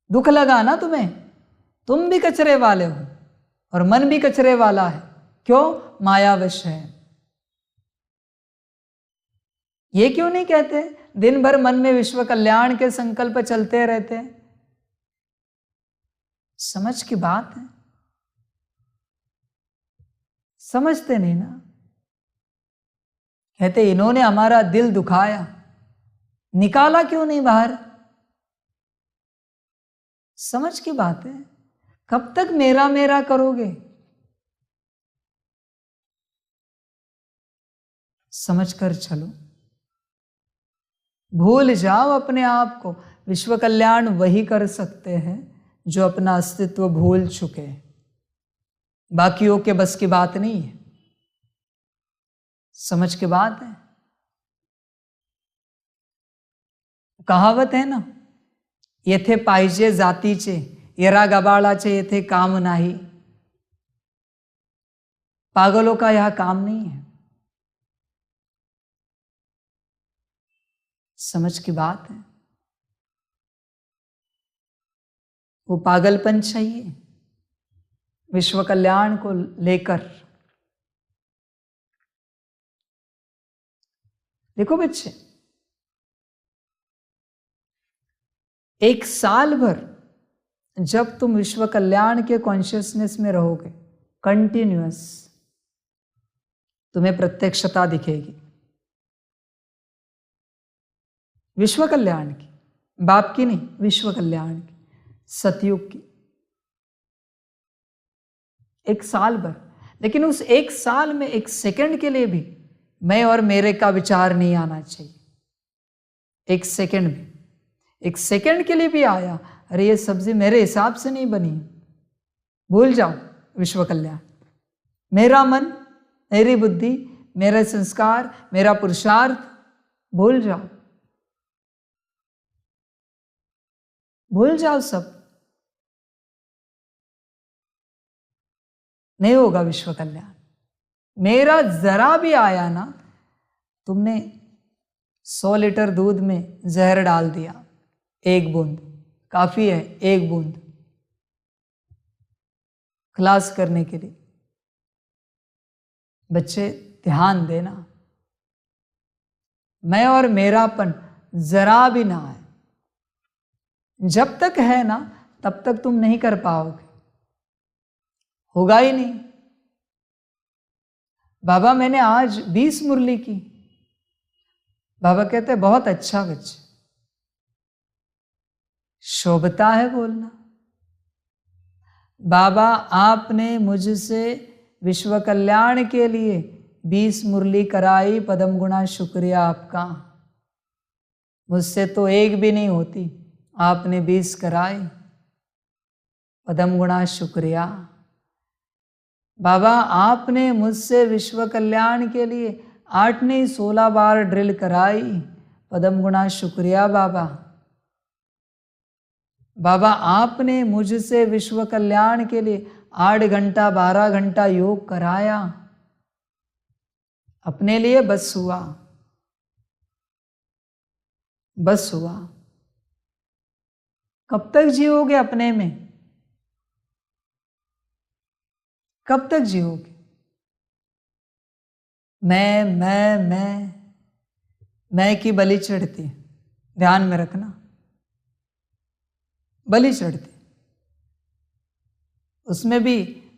दुख लगा ना तुम्हें? तुम भी कचरे वाले हो और मन भी कचरे वाला है। क्यों? मायावश है। ये क्यों नहीं कहते दिन भर मन में विश्व कल्याण के संकल्प चलते रहते हैं? समझ की बात है, समझते नहीं ना। कहते इन्होंने हमारा दिल दुखाया, निकाला क्यों नहीं बाहर? समझ की बात है। कब तक मेरा मेरा करोगे? समझ कर चलो, भूल जाओ अपने आप को। विश्व कल्याण वही कर सकते हैं जो अपना अस्तित्व भूल चुके हैं, बाकियों के बस की बात नहीं है। समझ की बात है। कहावत है ना, येथे पाहिजे जातीचे, येरा गबाळाचे येथे काम नाही। पागलों का यह काम नहीं है। समझ की बात है। वो पागलपन चाहिए विश्व कल्याण को लेकर। देखो बच्चे, एक साल भर जब तुम विश्व कल्याण के कॉन्शियसनेस में रहोगे कंटिन्यूअस, तुम्हें प्रत्यक्षता दिखेगी विश्व कल्याण की, बाप की नहीं, विश्व कल्याण की, सतयुग की। एक साल भर। लेकिन उस एक साल में एक सेकंड के लिए भी मैं और मेरे का विचार नहीं आना चाहिए। एक सेकंड में, एक सेकंड के लिए भी आया, अरे ये सब्जी मेरे हिसाब से नहीं बनी, भूल जाओ विश्व कल्याण। मेरा मन, मेरी बुद्धि, मेरे संस्कार, मेरा पुरुषार्थ, भूल जाओ, भूल जाओ सब। नहीं होगा विश्व कल्याण। मेरा जरा भी आया ना, तुमने 100 लीटर दूध में जहर डाल दिया, एक बूंद काफी है, एक बूंद खलास करने के लिए। बच्चे ध्यान देना, मैं और मेरापन जरा भी ना है। जब तक है ना, तब तक तुम नहीं कर पाओगे, होगा ही नहीं। बाबा मैंने आज 20 मुरली की। बाबा कहते बहुत अच्छा बच्चे, शोभता है बोलना। बाबा आपने मुझसे विश्व कल्याण के लिए 20 मुरली कराई, पदम गुणा शुक्रिया आपका। मुझसे तो एक भी नहीं होती, आपने 20 कराई, पदम गुणा शुक्रिया। बाबा आपने मुझसे विश्व कल्याण के लिए 8 नहीं 16 बार ड्रिल कराई, पदम गुणा शुक्रिया बाबा। बाबा आपने मुझसे विश्व कल्याण के लिए 8 घंटा 12 घंटा योग कराया, अपने लिए बस हुआ, बस हुआ। कब तक जियोगे अपने में? कब तक जियोगे? मैं की बलि चढ़ती, ध्यान में रखना, बलि चढ़ती। उसमें भी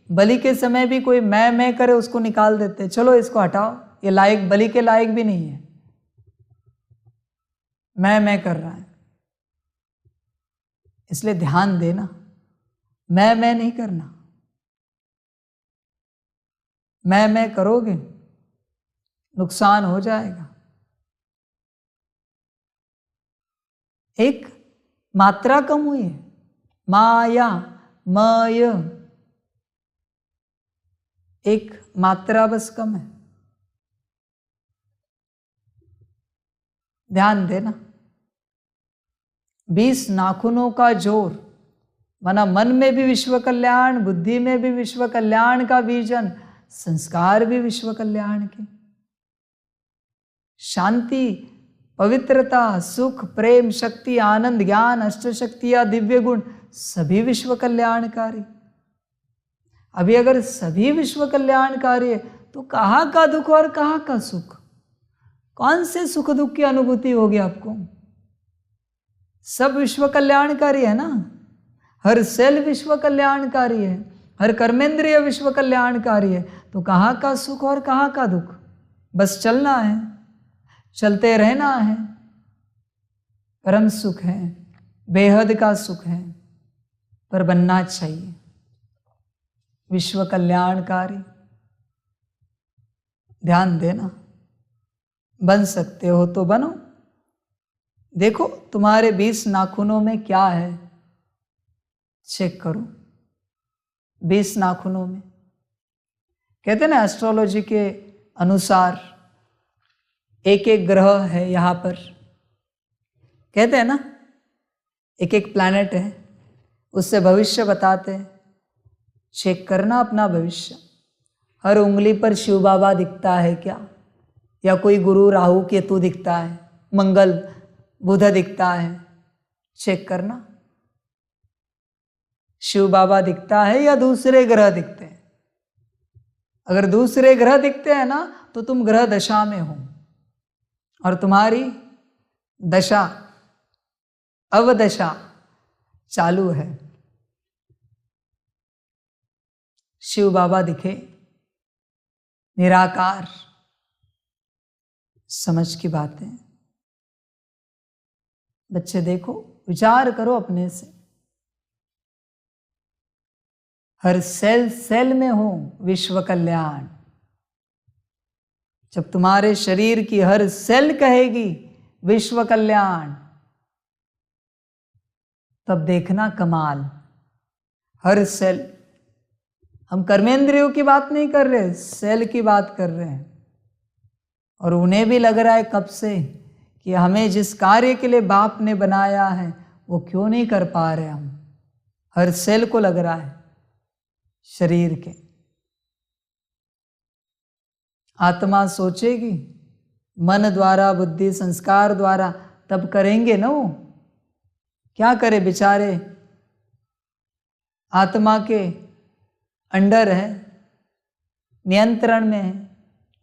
बलि के समय भी कोई मैं करे, उसको निकाल देते, चलो इसको हटाओ, ये लायक, बलि के लायक भी नहीं है, मैं कर रहा है। इसलिए ध्यान देना, मैं नहीं करना। मैं करोगे नुकसान हो जाएगा। एक मात्रा कम हुई है, माया, मय, एक मात्रा बस कम है। ध्यान देना। 20 नाखूनों का जोर, माना मन में भी विश्व कल्याण, बुद्धि में भी विश्व कल्याण का विजन, संस्कार भी विश्व कल्याण के, शांति, पवित्रता, सुख, प्रेम, शक्ति, आनंद, ज्ञान, अष्ट शक्तियां, दिव्य गुण, सभी विश्व कल्याणकारी। अभी अगर सभी विश्व कल्याणकारी है तो कहाँ का दुख और कहाँ का सुख? कौन से सुख दुख की अनुभूति होगी आपको? सब विश्व कल्याणकारी है ना। हर सेल विश्व कल्याणकारी है, हर कर्मेंद्रिय विश्व कल्याणकारी है, तो कहाँ का सुख और कहाँ का दुख? बस चलना है, चलते रहना है। परम सुख है, बेहद का सुख है, पर बनना चाहिए विश्व कल्याणकारी। ध्यान देना, बन सकते हो तो बनो। देखो तुम्हारे 20 नाखूनों में क्या है, चेक करो। 20 नाखूनों में कहते हैं ना, एस्ट्रोलॉजी के अनुसार एक एक ग्रह है यहाँ पर, कहते हैं ना, एक एक प्लैनेट है, उससे भविष्य बताते हैं। चेक करना अपना भविष्य। हर उंगली पर शिव बाबा दिखता है क्या, या कोई गुरु राहु केतु दिखता है, मंगल बुध दिखता है? चेक करना, शिव बाबा दिखता है या दूसरे ग्रह दिखते हैं? अगर दूसरे ग्रह दिखते हैं ना, तो तुम ग्रह दशा में हो, और तुम्हारी दशा अवदशा चालू है। शिव बाबा दिखे, निराकार, समझ की बातें। बच्चे देखो, विचार करो अपने से। हर सेल सेल में हो विश्व कल्याण। जब तुम्हारे शरीर की हर सेल कहेगी विश्व कल्याण, तब देखना कमाल। हर सेल, हम कर्मेंद्रियों की बात नहीं कर रहे, सेल की बात कर रहे हैं। और उन्हें भी लग रहा है कब से कि हमें जिस कार्य के लिए बाप ने बनाया है वो क्यों नहीं कर पा रहे हम। हर सेल को लग रहा है शरीर के। आत्मा सोचेगी मन द्वारा, बुद्धि संस्कार द्वारा, तब करेंगे ना वो। क्या करे बेचारे, आत्मा के अंडर है, नियंत्रण में है,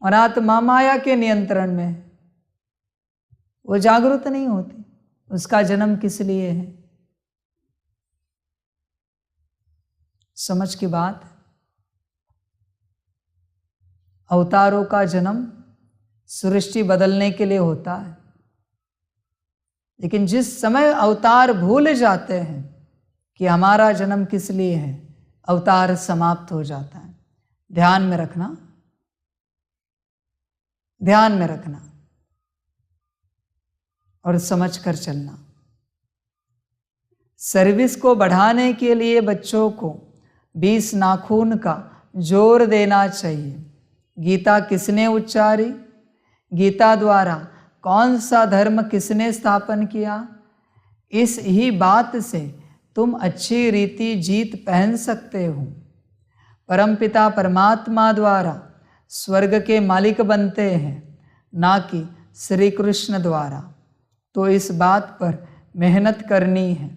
और आत्मा माया के नियंत्रण में है। वो जागरूक नहीं होती। उसका जन्म किस लिए है? समझ की बात। अवतारों का जन्म सृष्टि बदलने के लिए होता है, लेकिन जिस समय अवतार भूल जाते हैं कि हमारा जन्म किस लिए है, अवतार समाप्त हो जाता है। ध्यान में रखना, ध्यान में रखना और समझ कर चलना। सर्विस को बढ़ाने के लिए बच्चों को 20 नाखून का जोर देना चाहिए। गीता किसने उच्चारी? गीता द्वारा कौन सा धर्म किसने स्थापन किया? इस ही बात से तुम अच्छी रीति जीत पहन सकते हो। परमपिता परमात्मा द्वारा स्वर्ग के मालिक बनते हैं, ना कि श्री कृष्ण द्वारा। तो इस बात पर मेहनत करनी है।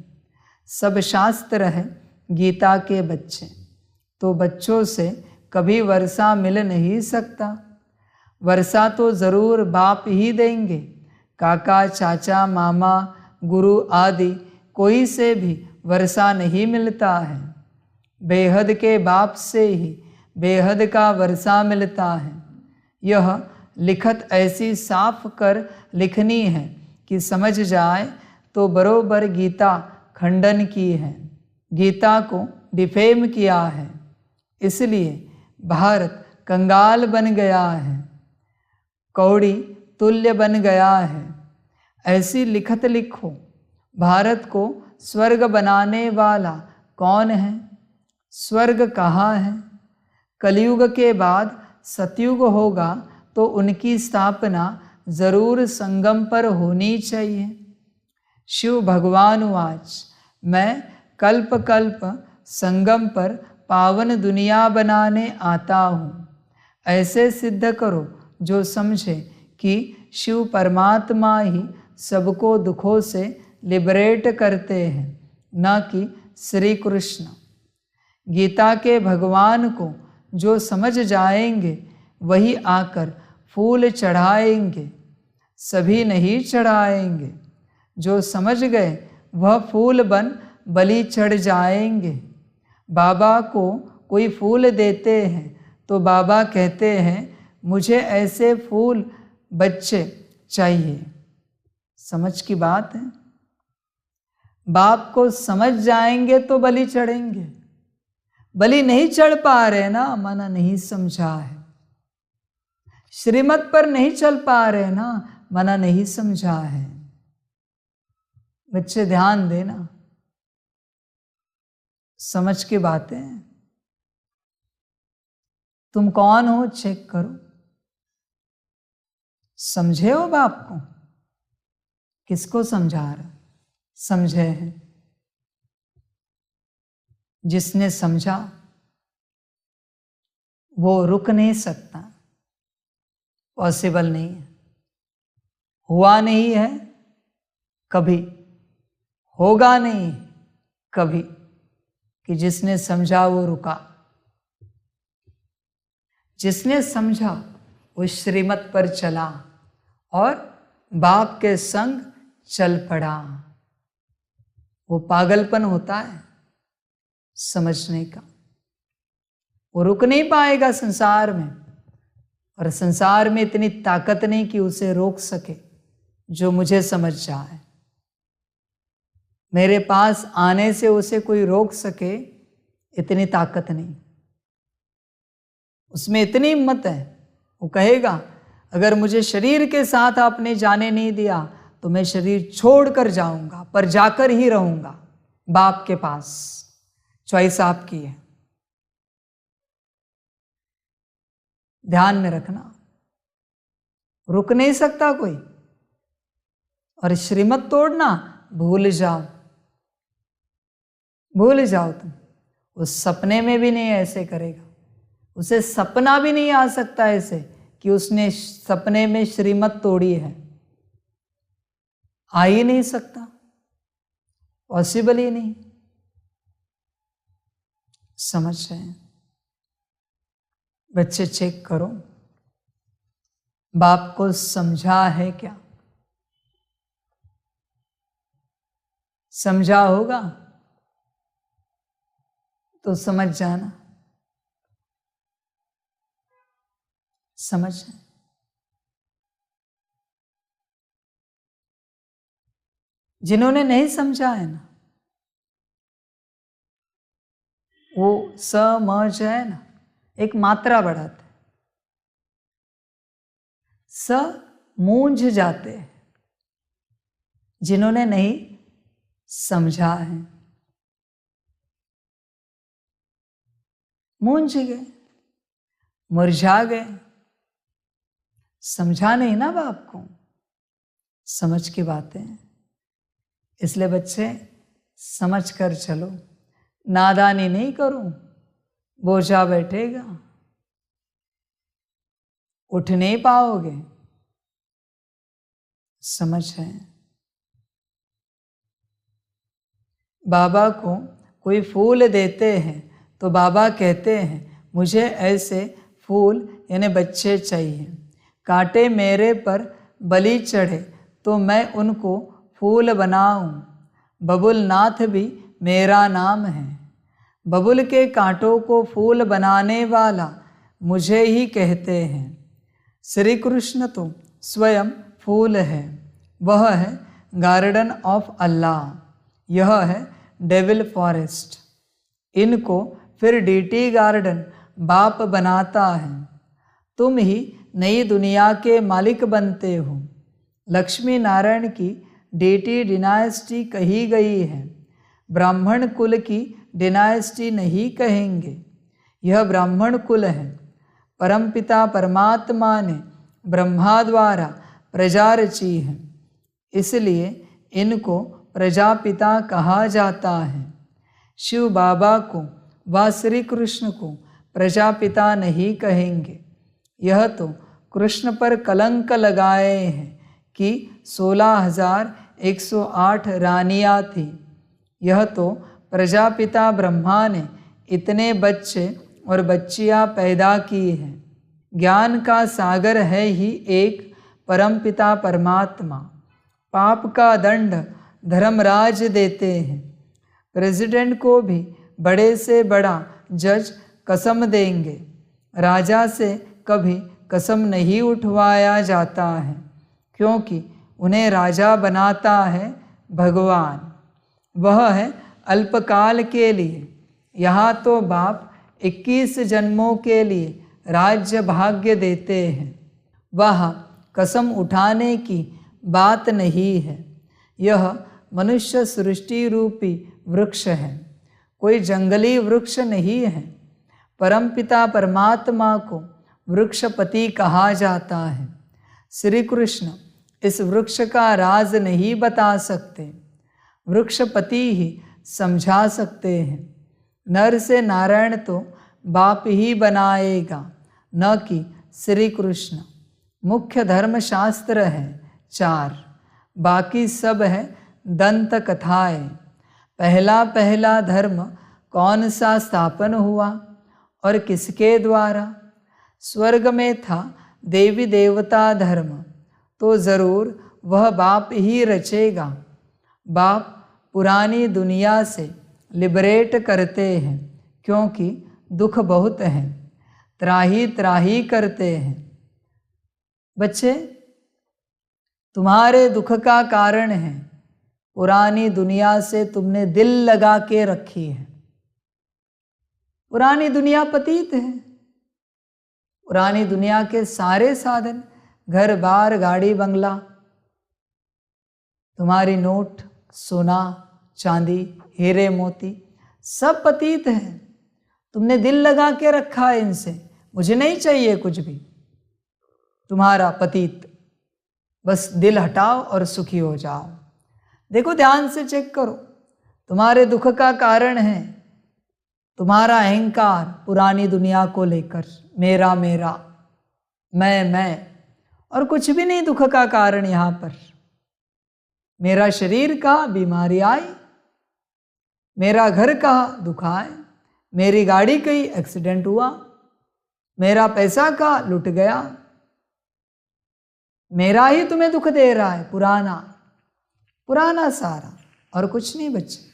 सब शास्त्र है गीता के बच्चे, तो बच्चों से कभी वर्षा मिल नहीं सकता। वर्षा तो ज़रूर बाप ही देंगे। काका, चाचा, मामा, गुरु आदि कोई से भी वर्षा नहीं मिलता है। बेहद के बाप से ही बेहद का वर्षा मिलता है। यह लिखत ऐसी साफ कर लिखनी है कि समझ जाए तो बरोबर गीता खंडन की है, गीता को डिफेम किया है। इसलिए भारत कंगाल बन गया है, कौड़ी तुल्य बन गया है। ऐसी लिखत लिखो। भारत को स्वर्ग बनाने वाला कौन है? स्वर्ग कहाँ है? कलयुग के बाद सतयुग होगा तो उनकी स्थापना जरूर संगम पर होनी चाहिए। शिव भगवान वाच, मैं कल्प कल्प संगम पर पावन दुनिया बनाने आता हूँ। ऐसे सिद्ध करो जो समझे कि शिव परमात्मा ही सबको दुखों से लिबरेट करते हैं, न कि श्री कृष्ण। गीता के भगवान को जो समझ जाएंगे वही आकर फूल चढ़ाएंगे, सभी नहीं चढ़ाएंगे। जो समझ गए वह फूल बन बलि चढ़ जाएंगे। बाबा को कोई फूल देते हैं तो बाबा कहते हैं मुझे ऐसे फूल बच्चे चाहिए। समझ की बात है। बाप को समझ जाएंगे तो बलि चढ़ेंगे। बलि नहीं चढ़ पा रहे ना, माना नहीं समझा है। श्रीमत पर नहीं चल पा रहे ना, माना नहीं समझा है। बच्चे ध्यान देना, समझ की बातें। तुम कौन हो चेक करो। समझे हो बाप को? किसको समझा रहे? समझे हैं। जिसने समझा वो रुक नहीं सकता, पॉसिबल नहीं है। हुआ नहीं है कभी, होगा नहीं कभी कि जिसने समझा वो रुका। जिसने समझा वो श्रीमत पर चला और बाप के संग चल पड़ा। वो पागलपन होता है समझने का। वो रुक नहीं पाएगा संसार में, और संसार में इतनी ताकत नहीं कि उसे रोक सके जो मुझे समझ जाए। मेरे पास आने से उसे कोई रोक सके, इतनी ताकत नहीं। उसमें इतनी हिम्मत है, वो कहेगा अगर मुझे शरीर के साथ आपने जाने नहीं दिया तो मैं शरीर छोड़कर जाऊंगा, पर जाकर ही रहूंगा बाप के पास। चॉइस आपकी है, ध्यान में रखना। रुक नहीं सकता कोई। और श्रीमत तोड़ना भूल जाओ, भूल जाओ। तुम उस सपने में भी नहीं ऐसे करेगा। उसे सपना भी नहीं आ सकता ऐसे कि उसने सपने में श्रीमत तोड़ी है। आ ही नहीं सकता, पॉसिबल ही नहीं। समझ रहे हैं बच्चे? चेक करो बाप को समझा है क्या? समझा होगा तो समझ जाना। समझ जिन्होंने नहीं समझा है ना, वो समझ है ना, एक मात्रा बढ़ाते, स मूंझ जाते हैं। जिन्होंने नहीं समझा है मूंझ गए, मुरझा गए। समझा नहीं ना बाप को, समझ की बातें। इसलिए बच्चे समझ कर चलो, नादानी नहीं करो, बोझा बैठेगा, उठ नहीं पाओगे। समझ है? बाबा को कोई फूल देते हैं तो बाबा कहते हैं मुझे ऐसे फूल यानी बच्चे चाहिए। कांटे मेरे पर बलि चढ़े तो मैं उनको फूल बनाऊं। बबुल नाथ भी मेरा नाम है। बबुल के कांटों को फूल बनाने वाला मुझे ही कहते हैं। श्री कृष्ण तो स्वयं फूल है, वह है गार्डन ऑफ अल्लाह, यह है डेविल फॉरेस्ट। इनको फिर डीटी गार्डन बाप बनाता है। तुम ही नई दुनिया के मालिक बनते हो। लक्ष्मी नारायण की डीटी डिनाइस्टी कही गई है, ब्राह्मण कुल की डिनाइस्टी नहीं कहेंगे। यह ब्राह्मण कुल है। परमपिता परमात्मा ने ब्रह्मा द्वारा प्रजा रची है, इसलिए इनको प्रजापिता कहा जाता है। शिव बाबा को व श्री कृष्ण को प्रजापिता नहीं कहेंगे। यह तो कृष्ण पर कलंक लगाए हैं कि 16,108 रानियाँ थी। यह तो प्रजापिता ब्रह्मा ने इतने बच्चे और बच्चियाँ पैदा की हैं। ज्ञान का सागर है ही एक परमपिता परमात्मा। पाप का दंड धर्मराज देते हैं। प्रेसिडेंट को भी बड़े से बड़ा जज कसम देंगे। राजा से कभी कसम नहीं उठवाया जाता है, क्योंकि उन्हें राजा बनाता है भगवान। वह है अल्पकाल के लिए। यहाँ तो बाप 21 जन्मों के लिए राज्य भाग्य देते हैं। वह कसम उठाने की बात नहीं है। यह मनुष्य सृष्टि रूपी वृक्ष है, कोई जंगली वृक्ष नहीं है। परमपिता परमात्मा को वृक्षपति कहा जाता है। श्री कृष्ण इस वृक्ष का राज नहीं बता सकते, वृक्षपति ही समझा सकते हैं। नर से नारायण तो बाप ही बनाएगा, न कि श्री कृष्ण। मुख्य धर्म शास्त्र है 4, बाकी सब है दंत कथाएं। पहला पहला धर्म कौन सा स्थापन हुआ और किसके द्वारा? स्वर्ग में था देवी देवता धर्म, तो ज़रूर वह बाप ही रचेगा। बाप पुरानी दुनिया से लिबरेट करते हैं, क्योंकि दुख बहुत हैं, त्राही त्राही करते हैं। बच्चे, तुम्हारे दुख का कारण है पुरानी दुनिया से तुमने दिल लगा के रखी है। पुरानी दुनिया पतित है। पुरानी दुनिया के सारे साधन, घर बार गाड़ी बंगला, तुम्हारी नोट सोना चांदी हीरे मोती सब पतित है। तुमने दिल लगा के रखा है इनसे, मुझे नहीं चाहिए कुछ भी। तुम्हारा पतित, बस दिल हटाओ और सुखी हो जाओ। देखो, ध्यान से चेक करो, तुम्हारे दुख का कारण है तुम्हारा अहंकार पुरानी दुनिया को लेकर। मेरा मेरा, मैं, और कुछ भी नहीं दुख का कारण यहाँ पर। मेरा शरीर का बीमारी आई, मेरा घर का दुख आए, मेरी गाड़ी कहीं एक्सीडेंट हुआ, मेरा पैसा का लुट गया, मेरा ही तुम्हें दुख दे रहा है। पुराना पुराना सारा, और कुछ नहीं बच्चे।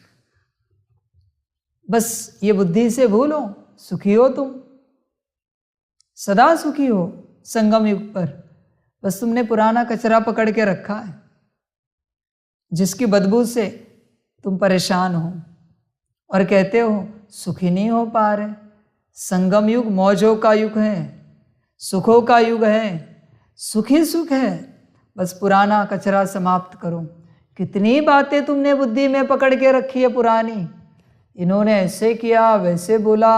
बस ये बुद्धि से भूलो, सुखी हो तुम, सदा सुखी हो संगम युग पर। बस तुमने पुराना कचरा पकड़ के रखा है, जिसकी बदबू से तुम परेशान हो और कहते हो सुखी नहीं हो पा रहे। संगम युग मौजों का युग है, सुखों का युग है, सुखी सुख है। बस पुराना कचरा समाप्त करो। कितनी बातें तुमने बुद्धि में पकड़ के रखी है पुरानी। इन्होंने ऐसे किया, वैसे बोला,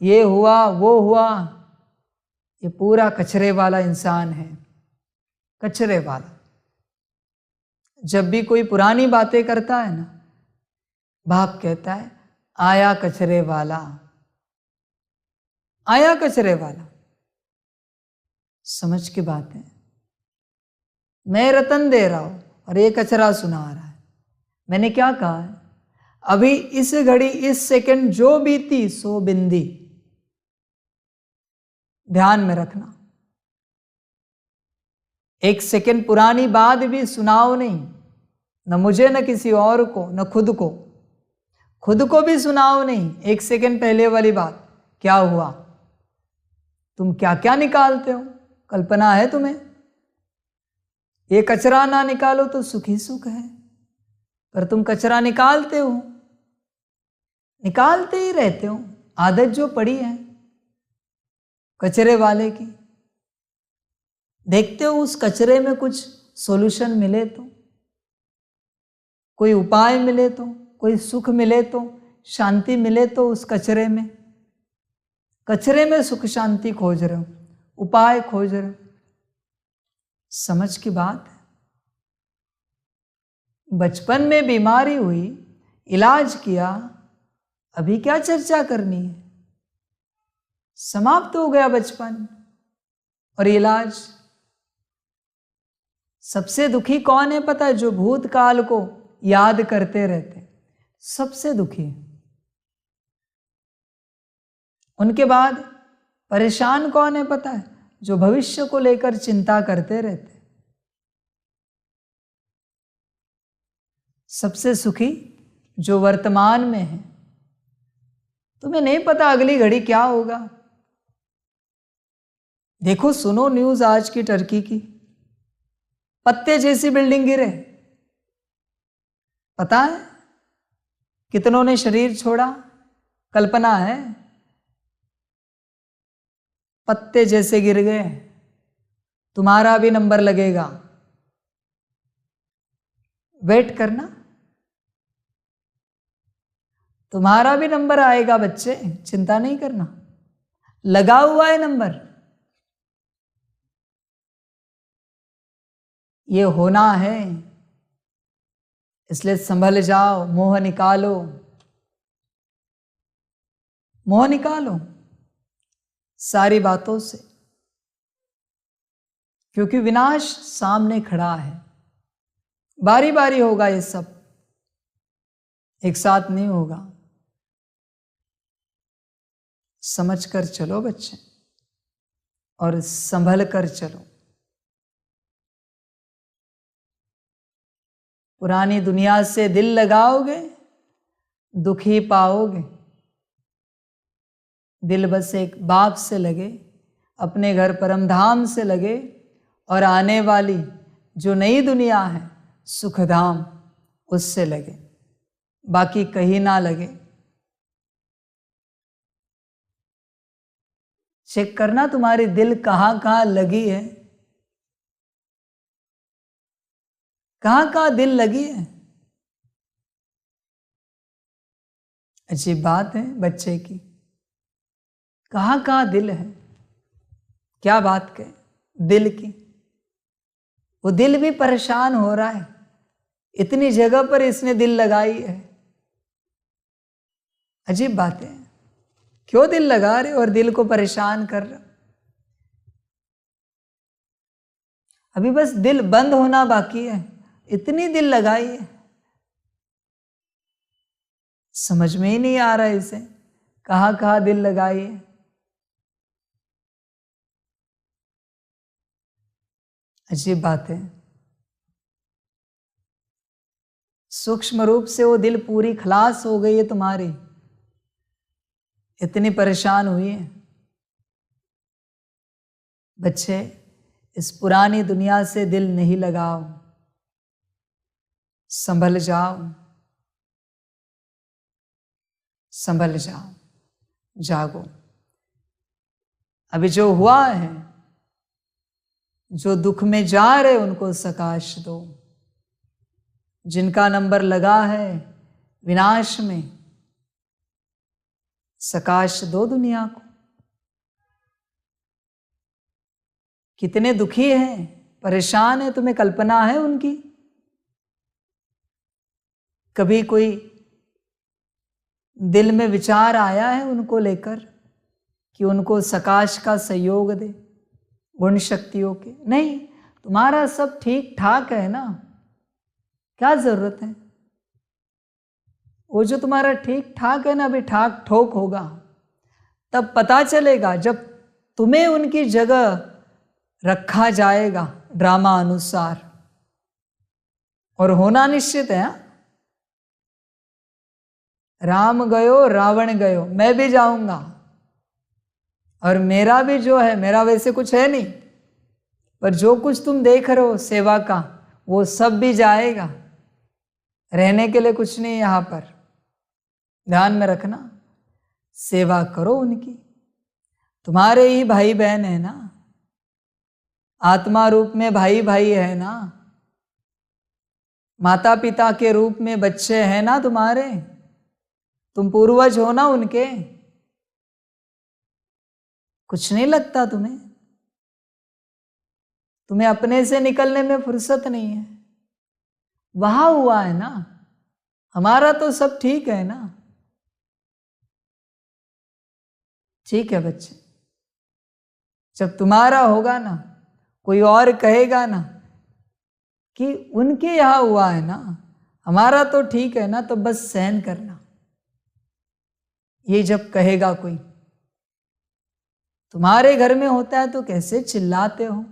ये हुआ वो हुआ। ये पूरा कचरे वाला इंसान है, कचरे वाला। जब भी कोई पुरानी बातें करता है ना, बाप कहता है आया कचरे वाला, आया कचरे वाला। समझ की बात है। मैं रतन दे रहा हूं और ये कचरा सुना रहा है। मैंने क्या कहा है? अभी इस घड़ी इस सेकंड जो बीती सो बिंदी। ध्यान में रखना। एक सेकंड पुरानी बात भी सुनाओ नहीं, न मुझे न किसी और को, न खुद को भी सुनाओ नहीं। एक सेकंड पहले वाली बात क्या हुआ, तुम क्या क्या निकालते हो, कल्पना है तुम्हें? ये कचरा ना निकालो तो सुखी सुख है, पर तुम कचरा निकालते हो, निकालते ही रहते हो। आदत जो पड़ी है कचरे वाले की। देखते हो उस कचरे में कुछ सॉल्यूशन मिले तो, कोई उपाय मिले तो, कोई सुख मिले तो, शांति मिले तो उस कचरे में। कचरे में सुख शांति खोज रहे हो, उपाय खोज रहे हो। समझ की बात है। बचपन में बीमारी हुई, इलाज किया, अभी क्या चर्चा करनी है? समाप्त हो गया बचपन और इलाज। सबसे दुखी कौन है पता है? जो भूतकाल को याद करते रहते, सबसे दुखी। उनके बाद परेशान कौन है पता है? जो भविष्य को लेकर चिंता करते रहते। सबसे सुखी जो वर्तमान में है। तुम्हें नहीं पता अगली घड़ी क्या होगा। देखो, सुनो न्यूज आज की टर्की की, पत्ते जैसी बिल्डिंग गिरे। पता है कितनों ने शरीर छोड़ा? कल्पना है? पत्ते जैसे गिर गए। तुम्हारा भी नंबर लगेगा, वेट करना। तुम्हारा भी नंबर आएगा बच्चे, चिंता नहीं करना, लगा हुआ है नंबर। ये होना है, इसलिए संभल जाओ, मोह निकालो, मोह निकालो सारी बातों से, क्योंकि विनाश सामने खड़ा है। बारी बारी होगा, ये सब एक साथ नहीं होगा। समझ कर चलो बच्चे, और संभल कर चलो। पुरानी दुनिया से दिल लगाओगे, दुखी पाओगे। दिल बस एक बाप से लगे, अपने घर परमधाम से लगे, और आने वाली जो नई दुनिया है सुखधाम, उससे लगे, बाकी कहीं ना लगे। चेक करना तुम्हारी दिल कहाँ कहाँ लगी है, कहाँ कहाँ दिल लगी है। अजीब बात है बच्चे की, कहाँ कहाँ दिल है। क्या बात कहे दिल की, वो दिल भी परेशान हो रहा है, इतनी जगह पर इसने दिल लगाई है। अजीब बात है, क्यों दिल लगा रहे और दिल को परेशान कर रहे। अभी बस दिल बंद होना बाकी है, इतनी दिल लगाई है, समझ में ही नहीं आ रहा है इसे, कहाँ कहाँ दिल लगाई है। अजीब बात है, सूक्ष्म रूप से वो दिल पूरी खलास हो गई है तुम्हारी, इतनी परेशान हुई है। बच्चे, इस पुरानी दुनिया से दिल नहीं लगाओ, संभल जाओ, संभल जाओ, जागो। अभी जो हुआ है, जो दुख में जा रहे उनको सकाश दो। जिनका नंबर लगा है विनाश में, सकाश दो दुनिया को। कितने दुखी हैं, परेशान है, तुम्हें कल्पना है उनकी? कभी कोई दिल में विचार आया है उनको लेकर कि उनको सकाश का सहयोग दे, गुण शक्तियों के? नहीं, तुम्हारा सब ठीक ठाक है ना, क्या जरूरत है? वो जो तुम्हारा ठीक ठाक है ना, अभी ठाक ठोक होगा, तब पता चलेगा जब तुम्हें उनकी जगह रखा जाएगा ड्रामा अनुसार, और होना निश्चित है। राम गयो रावण गयो, मैं भी जाऊंगा, और मेरा भी जो है, मेरा वैसे कुछ है नहीं, पर जो कुछ तुम देख रहे हो सेवा का, वो सब भी जाएगा। रहने के लिए कुछ नहीं यहां पर, ध्यान में रखना। सेवा करो उनकी, तुम्हारे ही भाई बहन है ना, आत्मा रूप में भाई भाई है ना, माता पिता के रूप में बच्चे हैं ना तुम्हारे, तुम पूर्वज हो ना उनके। कुछ नहीं लगता तुम्हें? तुम्हें अपने से निकलने में फुर्सत नहीं है। वहां हुआ है ना, हमारा तो सब ठीक है ना। ठीक है बच्चे, जब तुम्हारा होगा ना, कोई और कहेगा ना कि उनके यहां हुआ है ना, हमारा तो ठीक है ना, तो बस सहन करना। ये जब कहेगा कोई, तुम्हारे घर में होता है तो कैसे चिल्लाते हो,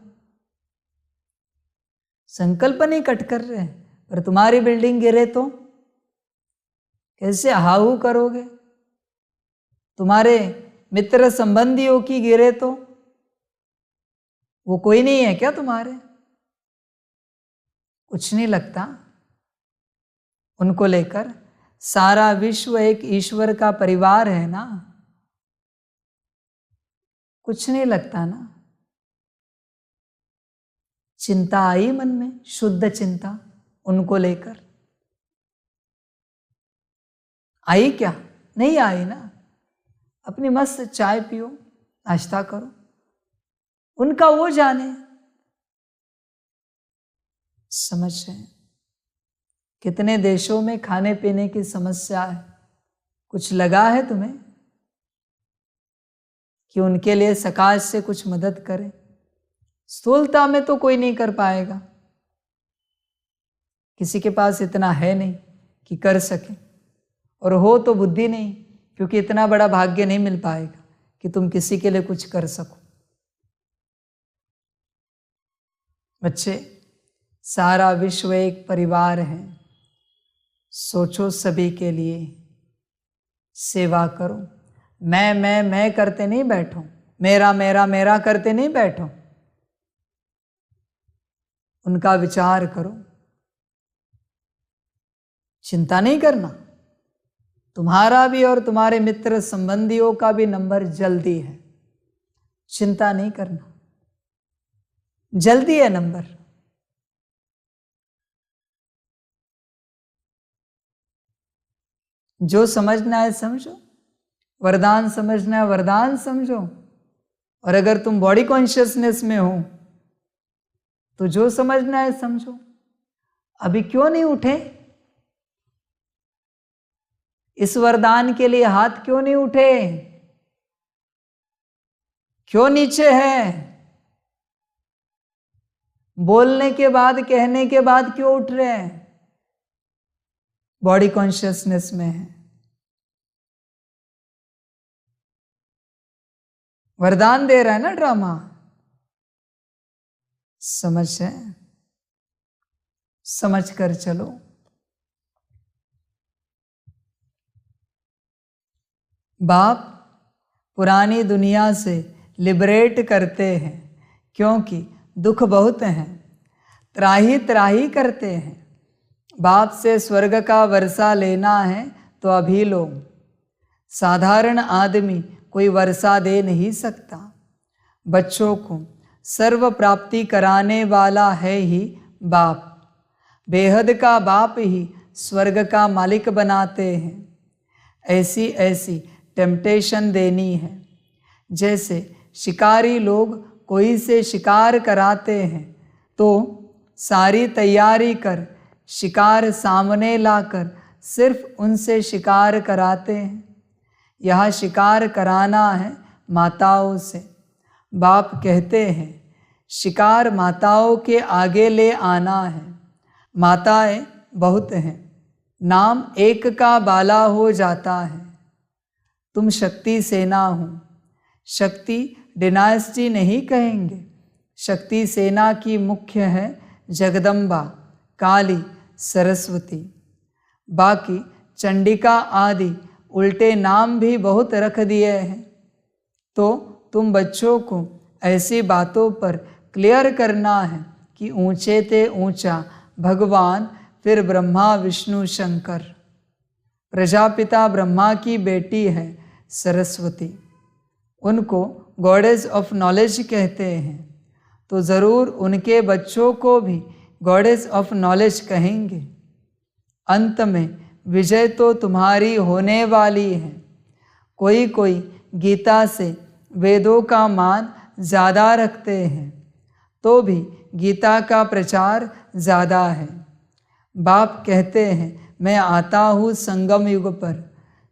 संकल्प नहीं कट कर रहे, पर तुम्हारी बिल्डिंग गिरे तो कैसे हाहू करोगे? तुम्हारे मित्र संबंधियों की गिरे तो वो कोई नहीं है क्या तुम्हारे? कुछ नहीं लगता उनको लेकर? सारा विश्व एक ईश्वर का परिवार है ना, कुछ नहीं लगता ना? चिंता आई मन में, शुद्ध चिंता उनको लेकर आई क्या? नहीं आई ना। अपनी मस्त चाय पियो, नाश्ता करो, उनका वो जाने। समझ रहे हैं? कितने देशों में खाने पीने की समस्या है, कुछ लगा है तुम्हें कि उनके लिए सकाश से कुछ मदद करे? स्थूलता में तो कोई नहीं कर पाएगा, किसी के पास इतना है नहीं कि कर सके, और हो तो बुद्धि नहीं, क्योंकि इतना बड़ा भाग्य नहीं मिल पाएगा कि तुम किसी के लिए कुछ कर सको। बच्चे, सारा विश्व एक परिवार है, सोचो सभी के लिए, सेवा करो। मैं करते नहीं बैठो, मेरा मेरा मेरा करते नहीं बैठो, उनका विचार करो। चिंता नहीं करना, तुम्हारा भी और तुम्हारे मित्र संबंधियों का भी नंबर जल्दी है, चिंता नहीं करना, जल्दी है नंबर। जो समझना है समझो, वरदान समझना है वरदान समझो, और अगर तुम बॉडी कॉन्शियसनेस में हो तो जो समझना है समझो। अभी क्यों नहीं उठे? इस वरदान के लिए हाथ क्यों नहीं उठे? क्यों नीचे है? बोलने के बाद, कहने के बाद क्यों उठ रहे हैं? बॉडी कॉन्शियसनेस में है। वरदान दे रहा है ना ड्रामा, समझ है? समझ कर चलो। बाप पुरानी दुनिया से लिबरेट करते हैं, क्योंकि दुख बहुत हैं, त्राही त्राही करते हैं। बाप से स्वर्ग का वर्षा लेना है तो अभी लो, साधारण आदमी कोई वर्षा दे नहीं सकता। बच्चों को सर्व प्राप्ति कराने वाला है ही बाप, बेहद का बाप ही स्वर्ग का मालिक बनाते हैं। ऐसी ऐसी टेम्पटेशन देनी है, जैसे शिकारी लोग कोई से शिकार कराते हैं तो सारी तैयारी कर शिकार सामने लाकर सिर्फ उनसे शिकार कराते हैं। यह शिकार कराना है माताओं से। बाप कहते हैं शिकार माताओं के आगे ले आना है। माताएं बहुत हैं, नाम एक का बाला हो जाता है। तुम शक्ति सेना हो। शक्ति डिनास्टी नहीं कहेंगे, शक्ति सेना की मुख्य है जगदम्बा, काली, सरस्वती। बाकी चंडिका आदि उल्टे नाम भी बहुत रख दिए हैं। तो तुम बच्चों को ऐसी बातों पर क्लियर करना है कि ऊंचे ते ऊंचा भगवान, फिर ब्रह्मा विष्णु शंकर। प्रजापिता ब्रह्मा की बेटी है सरस्वती, उनको गॉडेस ऑफ नॉलेज कहते हैं, तो ज़रूर उनके बच्चों को भी गॉडेस ऑफ नॉलेज कहेंगे। अंत में विजय तो तुम्हारी होने वाली है। कोई कोई गीता से वेदों का मान ज़्यादा रखते हैं, तो भी गीता का प्रचार ज़्यादा है। बाप कहते हैं मैं आता हूँ संगम युग पर।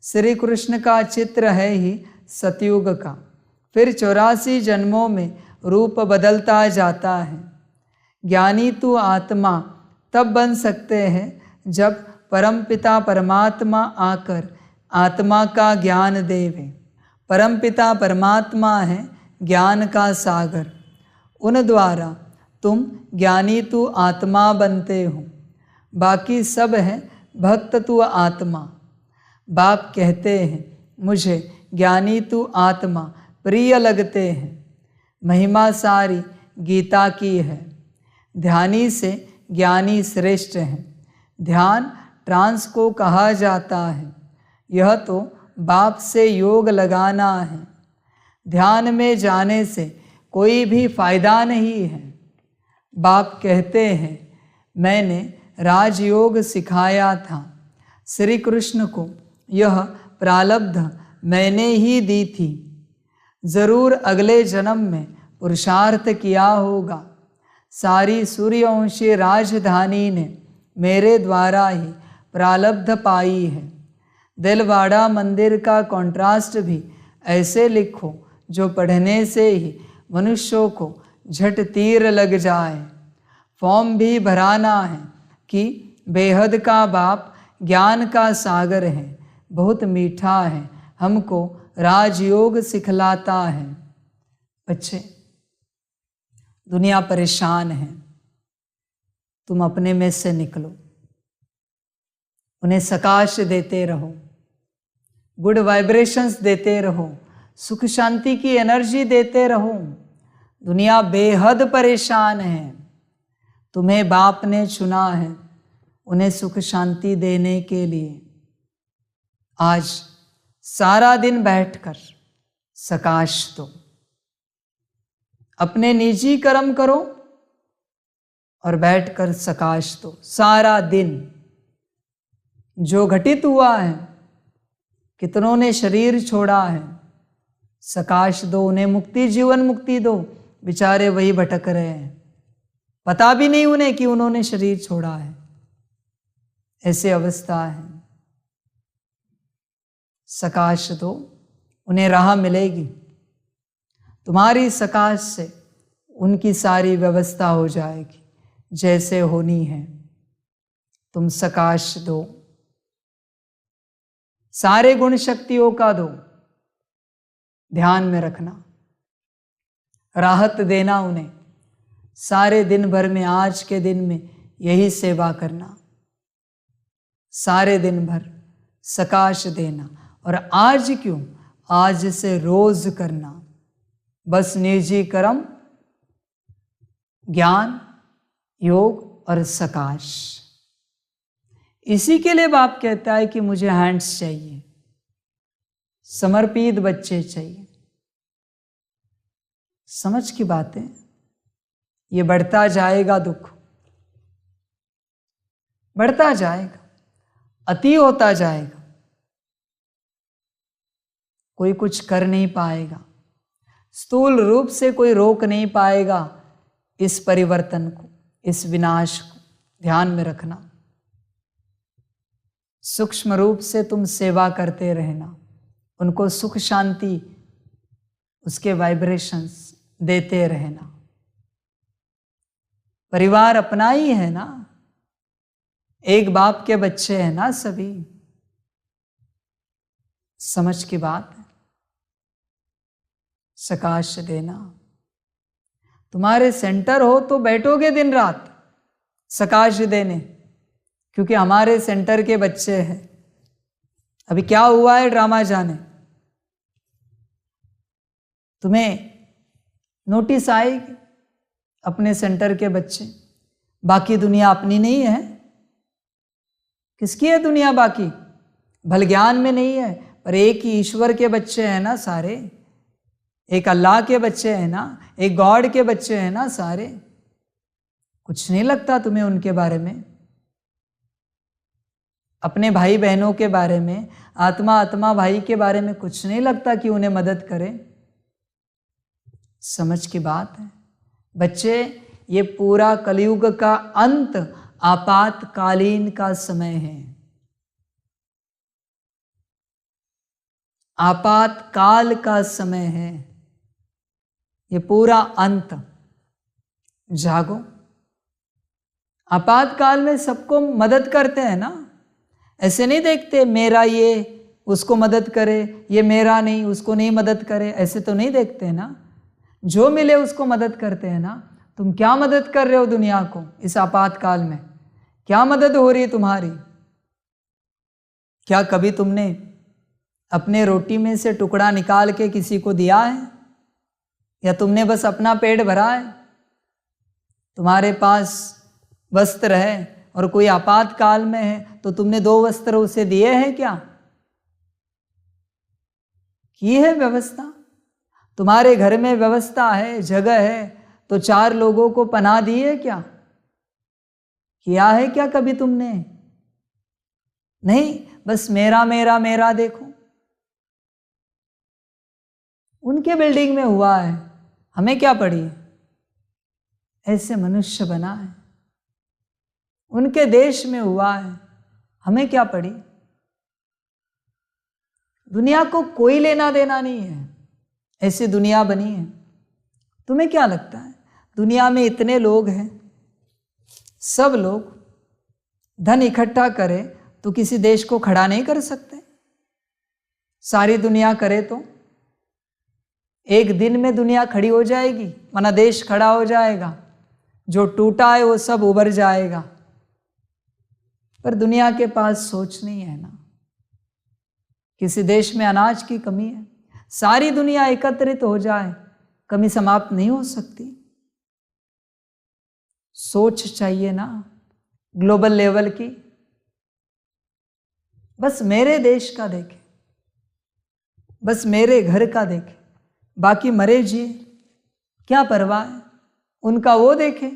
श्री कृष्ण का चित्र है ही सतयुग का, फिर 84 जन्मों में रूप बदलता जाता है। ज्ञानी तू आत्मा तब बन सकते हैं जब परमपिता परमात्मा आकर आत्मा का ज्ञान देवे। परमपिता परमात्मा है ज्ञान का सागर, उन द्वारा तुम ज्ञानी तू आत्मा बनते हो। बाकी सब है भक्त तू आत्मा। बाप कहते हैं मुझे ज्ञानी तू आत्मा प्रिय लगते हैं। महिमा सारी गीता की है, ध्यानी से ज्ञानी श्रेष्ठ है। ध्यान ट्रांस को कहा जाता है, यह तो बाप से योग लगाना है। ध्यान में जाने से कोई भी फायदा नहीं है। बाप कहते हैं मैंने राजयोग सिखाया था। श्री कृष्ण को यह प्रारब्ध मैंने ही दी थी। जरूर अगले जन्म में पुरुषार्थ किया होगा। सारी सूर्यवंशी राजधानी ने मेरे द्वारा ही प्रारब्ध पाई है। दिलवाड़ा मंदिर का कॉन्ट्रास्ट भी ऐसे लिखो जो पढ़ने से ही मनुष्यों को झट तीर लग जाए। फॉर्म भी भराना है कि बेहद का बाप ज्ञान का सागर है, बहुत मीठा है, हमको राजयोग सिखलाता है। बच्चे, दुनिया परेशान है, तुम अपने में से निकलो, उन्हें सकाश देते रहो, गुड वाइब्रेशंस देते रहो, सुख शांति की एनर्जी देते रहो। दुनिया बेहद परेशान है, तुम्हें बाप ने चुना है उन्हें सुख शांति देने के लिए। आज सारा दिन बैठकर सकाश दो, अपने निजी कर्म करो और बैठकर सकाश दो। सारा दिन जो घटित हुआ है, कितनों ने शरीर छोड़ा है, सकाश दो, उन्हें मुक्ति, जीवन मुक्ति दो। बेचारे वही भटक रहे हैं, पता भी नहीं उन्हें कि उन्होंने शरीर छोड़ा है। ऐसी अवस्था है। सकाश दो, उन्हें राह मिलेगी। तुम्हारी सकाश से उनकी सारी व्यवस्था हो जाएगी जैसे होनी है। तुम सकाश दो, सारे गुण शक्तियों का दो, ध्यान में रखना, राहत देना उन्हें। सारे दिन भर में, आज के दिन में यही सेवा करना, सारे दिन भर सकाश देना। और आज क्यों, आज से रोज करना। बस निजी कर्म, ज्ञान, योग और सकाश। इसी के लिए बाप कहता है कि मुझे हैंड्स चाहिए, समर्पित बच्चे चाहिए। समझ की बातें, ये बढ़ता जाएगा, दुख बढ़ता जाएगा, अति होता जाएगा, कोई कुछ कर नहीं पाएगा। स्थूल रूप से कोई रोक नहीं पाएगा इस परिवर्तन को, इस विनाश को। ध्यान में रखना। सूक्ष्म रूप से तुम सेवा करते रहना, उनको सुख शांति, उसके वाइब्रेशंस देते रहना। परिवार अपना ही है ना, एक बाप के बच्चे हैं ना सभी। समझ की बात है। सकाश देना। तुम्हारे सेंटर हो तो बैठोगे दिन रात सकाश देने, क्योंकि हमारे सेंटर के बच्चे हैं। अभी क्या हुआ है ड्रामा जाने। तुम्हें नोटिस आएगी अपने सेंटर के बच्चे। बाकी दुनिया अपनी नहीं है। किसकी है दुनिया बाकी? भल ज्ञान में नहीं है, पर एक ही ईश्वर के बच्चे हैं ना सारे। एक अल्लाह के बच्चे हैं ना, एक गॉड के बच्चे हैं ना सारे। कुछ नहीं लगता तुम्हें उनके बारे में, अपने भाई बहनों के बारे में, आत्मा भाई के बारे में कुछ नहीं लगता कि उन्हें मदद करें। समझ की बात है बच्चे। ये पूरा कलयुग का अंत आपातकालीन का समय है। आपातकाल का समय है ये पूरा अंत। जागो। आपातकाल में सबको मदद करते हैं ना। ऐसे नहीं देखते मेरा ये उसको मदद करे, ये मेरा नहीं उसको नहीं मदद करे, ऐसे तो नहीं देखते ना। जो मिले उसको मदद करते हैं ना। तुम क्या मदद कर रहे हो दुनिया को इस आपातकाल में? क्या मदद हो रही है तुम्हारी? क्या कभी तुमने अपने रोटी में से टुकड़ा निकाल के किसी को दिया है, या तुमने बस अपना पेट भरा है? तुम्हारे पास वस्त्र है और कोई आपातकाल में है तो तुमने 2 वस्त्र उसे दिए हैं क्या? की है व्यवस्था? तुम्हारे घर में व्यवस्था है, जगह है, तो 4 लोगों को पनाह दी है क्या? किया है क्या कभी तुमने? नहीं, बस मेरा मेरा मेरा देखो। उनके बिल्डिंग में हुआ है, हमें क्या पड़ी? ऐसे मनुष्य बना है। उनके देश में हुआ है, हमें क्या पड़ी? दुनिया को कोई लेना देना नहीं है, ऐसी दुनिया बनी है। तुम्हें क्या लगता है दुनिया में इतने लोग हैं, सब लोग धन इकट्ठा करें तो किसी देश को खड़ा नहीं कर सकते? सारी दुनिया करे तो एक दिन में दुनिया खड़ी हो जाएगी, वरना देश खड़ा हो जाएगा। जो टूटा है वो सब उभर जाएगा। पर दुनिया के पास सोच नहीं है ना। किसी देश में अनाज की कमी है, सारी दुनिया एकत्रित हो जाए, कमी समाप्त नहीं हो सकती। सोच चाहिए ना ग्लोबल लेवल की। बस मेरे देश का देखे, बस मेरे घर का देखे, बाकी मरे जिए क्या परवाह है, उनका वो देखे।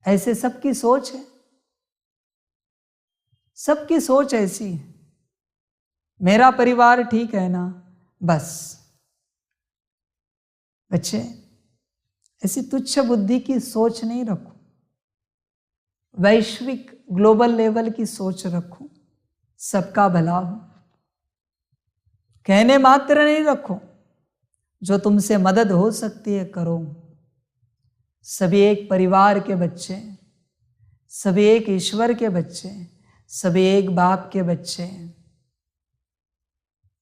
ऐसे सबकी सोच है, सबकी सोच ऐसी है। मेरा परिवार ठीक है ना, बस। बच्चे, ऐसी तुच्छ बुद्धि की सोच नहीं रखो, वैश्विक ग्लोबल लेवल की सोच रखो, सबका भला हो। कहने मात्र नहीं रखो, जो तुमसे मदद हो सकती है करो। सभी एक परिवार के बच्चे, सभी एक ईश्वर के बच्चे, सभी एक बाप के बच्चे।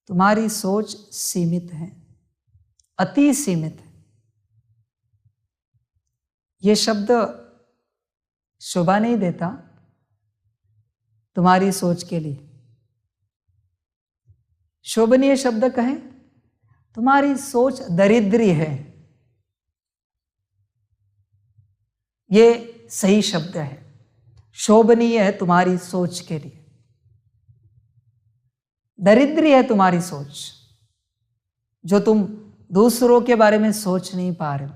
तुम्हारी सोच सीमित है, अति सीमित है। ये शब्द शोभा नहीं देता तुम्हारी सोच के लिए। शोभनीय शब्द कहें, तुम्हारी सोच दरिद्री है, ये सही शब्द है। शोभनीय है तुम्हारी सोच के लिए, दरिद्री है तुम्हारी सोच, जो तुम दूसरों के बारे में सोच नहीं पा रहे हो।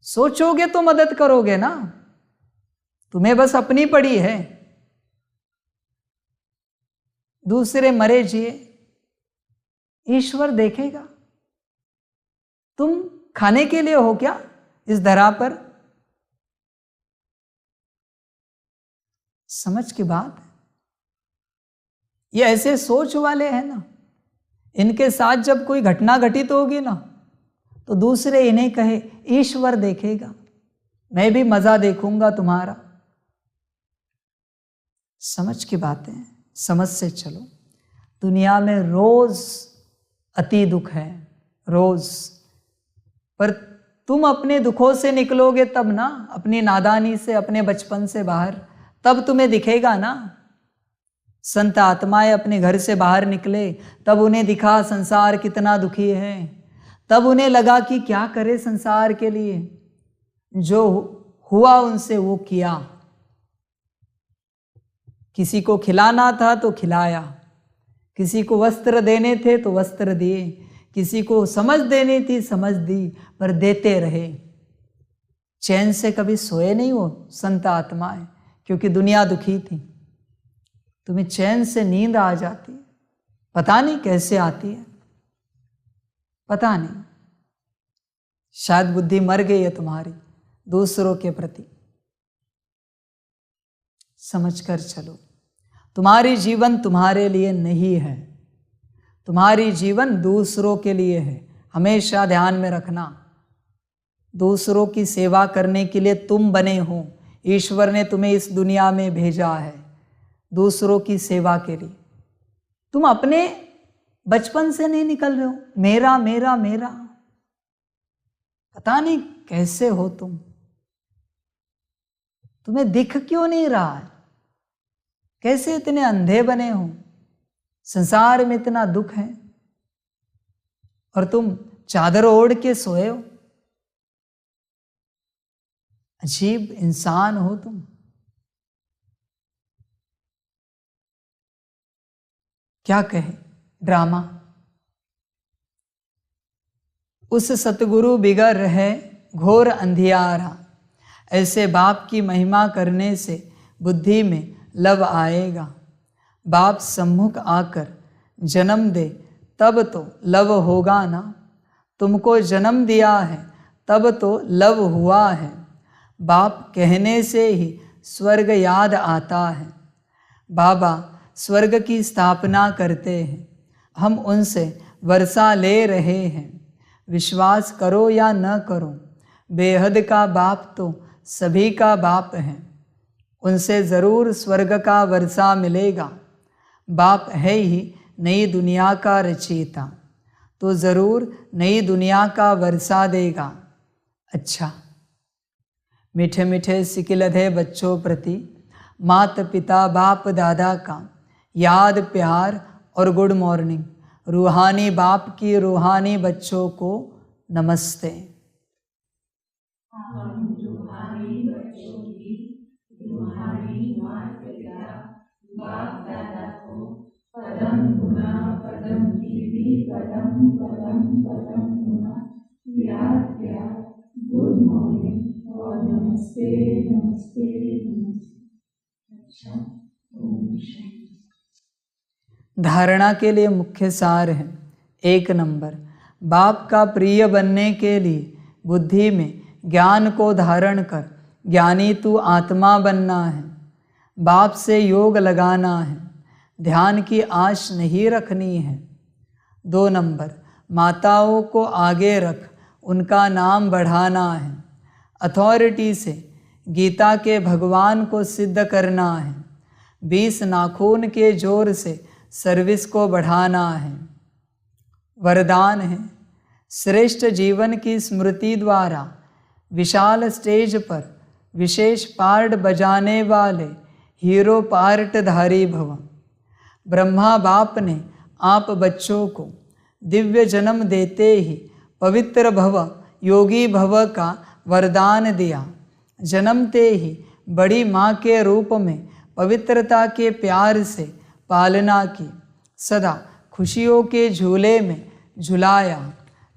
सोचोगे तो मदद करोगे ना, तुम्हें बस अपनी पड़ी है। दूसरे मरे जिए ईश्वर देखेगा। तुम खाने के लिए हो क्या इस धरा पर? समझ की बात है। ये ऐसे सोच वाले हैं ना, इनके साथ जब कोई घटना घटित होगी ना, तो दूसरे इन्हें कहे ईश्वर देखेगा, मैं भी मजा देखूंगा तुम्हारा। समझ की बातें, समझ से चलो। दुनिया में रोज अति दुख है, रोज। पर तुम अपने दुखों से निकलोगे तब ना, अपनी नादानी से, अपने बचपन से बाहर, तब तुम्हें दिखेगा ना। संत आत्माएं अपने घर से बाहर निकले, तब उन्हें दिखा संसार कितना दुखी है। तब उन्हें लगा कि क्या करे संसार के लिए, जो हुआ उनसे वो किया। किसी को खिलाना था तो खिलाया, किसी को वस्त्र देने थे तो वस्त्र दिए, किसी को समझ देनी थी समझ दी, पर देते रहे। चैन से कभी सोए नहीं हो संत आत्माएं, क्योंकि दुनिया दुखी थी। तुम्हें चैन से नींद आ जाती है, पता नहीं कैसे आती है, पता नहीं। शायद बुद्धि मर गई है तुम्हारी दूसरों के प्रति। समझकर चलो, तुम्हारी जीवन तुम्हारे लिए नहीं है, तुम्हारी जीवन दूसरों के लिए है। हमेशा ध्यान में रखना, दूसरों की सेवा करने के लिए तुम बने हो। ईश्वर ने तुम्हें इस दुनिया में भेजा है दूसरों की सेवा के लिए। तुम अपने बचपन से नहीं निकल रहे हो, मेरा मेरा मेरा। पता नहीं कैसे हो तुम, तुम्हें दिख क्यों नहीं रहा है? कैसे इतने अंधे बने हो? संसार में इतना दुख है और तुम चादर ओढ़ के सोए हो। अजीब इंसान हो तुम। क्या कहे, ड्रामा। उस सतगुरु बिगड़ रहे घोर अंधियारा। ऐसे बाप की महिमा करने से बुद्धि में लव आएगा। बाप सम्मुख आकर जन्म दे तब तो लव होगा ना। तुमको जन्म दिया है तब तो लव हुआ है। बाप कहने से ही स्वर्ग याद आता है। बाबा स्वर्ग की स्थापना करते हैं, हम उनसे वर्षा ले रहे हैं। विश्वास करो या न करो, बेहद का बाप तो सभी का बाप है। उनसे ज़रूर स्वर्ग का वर्षा मिलेगा। बाप है ही नई दुनिया का रचयिता, तो ज़रूर नई दुनिया का वर्षा देगा। अच्छा, मीठे मीठे सिकिलधे बच्चों प्रति माता पिता बाप दादा का याद प्यार और गुड मॉर्निंग। रूहानी बाप की रूहानी बच्चों को नमस्ते। हम रूहानी बच्चों की रूहानी माता पिता बाप दादा को पदम गुना पदम दीदी पदम पदम पदम गुना याद प्यार गुड मॉर्निंग और नमस्ते नमस्ते नमस्ते। अच्छा, ओम शांति। धारणा के लिए मुख्य सार है। 1 नंबर, बाप का प्रिय बनने के लिए बुद्धि में ज्ञान को धारण कर ज्ञानी तू आत्मा बनना है। बाप से योग लगाना है, ध्यान की आश नहीं रखनी है। 2 नंबर, माताओं को आगे रख उनका नाम बढ़ाना है। अथॉरिटी से गीता के भगवान को सिद्ध करना है। 20 नाखून के जोर से सर्विस को बढ़ाना है। वरदान है, श्रेष्ठ जीवन की स्मृति द्वारा विशाल स्टेज पर विशेष पार्ट बजाने वाले हीरो पार्टधारी भव। ब्रह्मा बाप ने आप बच्चों को दिव्य जन्म देते ही पवित्र भव योगी भव का वरदान दिया। जन्मते ही बड़ी माँ के रूप में पवित्रता के प्यार से पालना की। सदा खुशियों के झूले में झुलाया।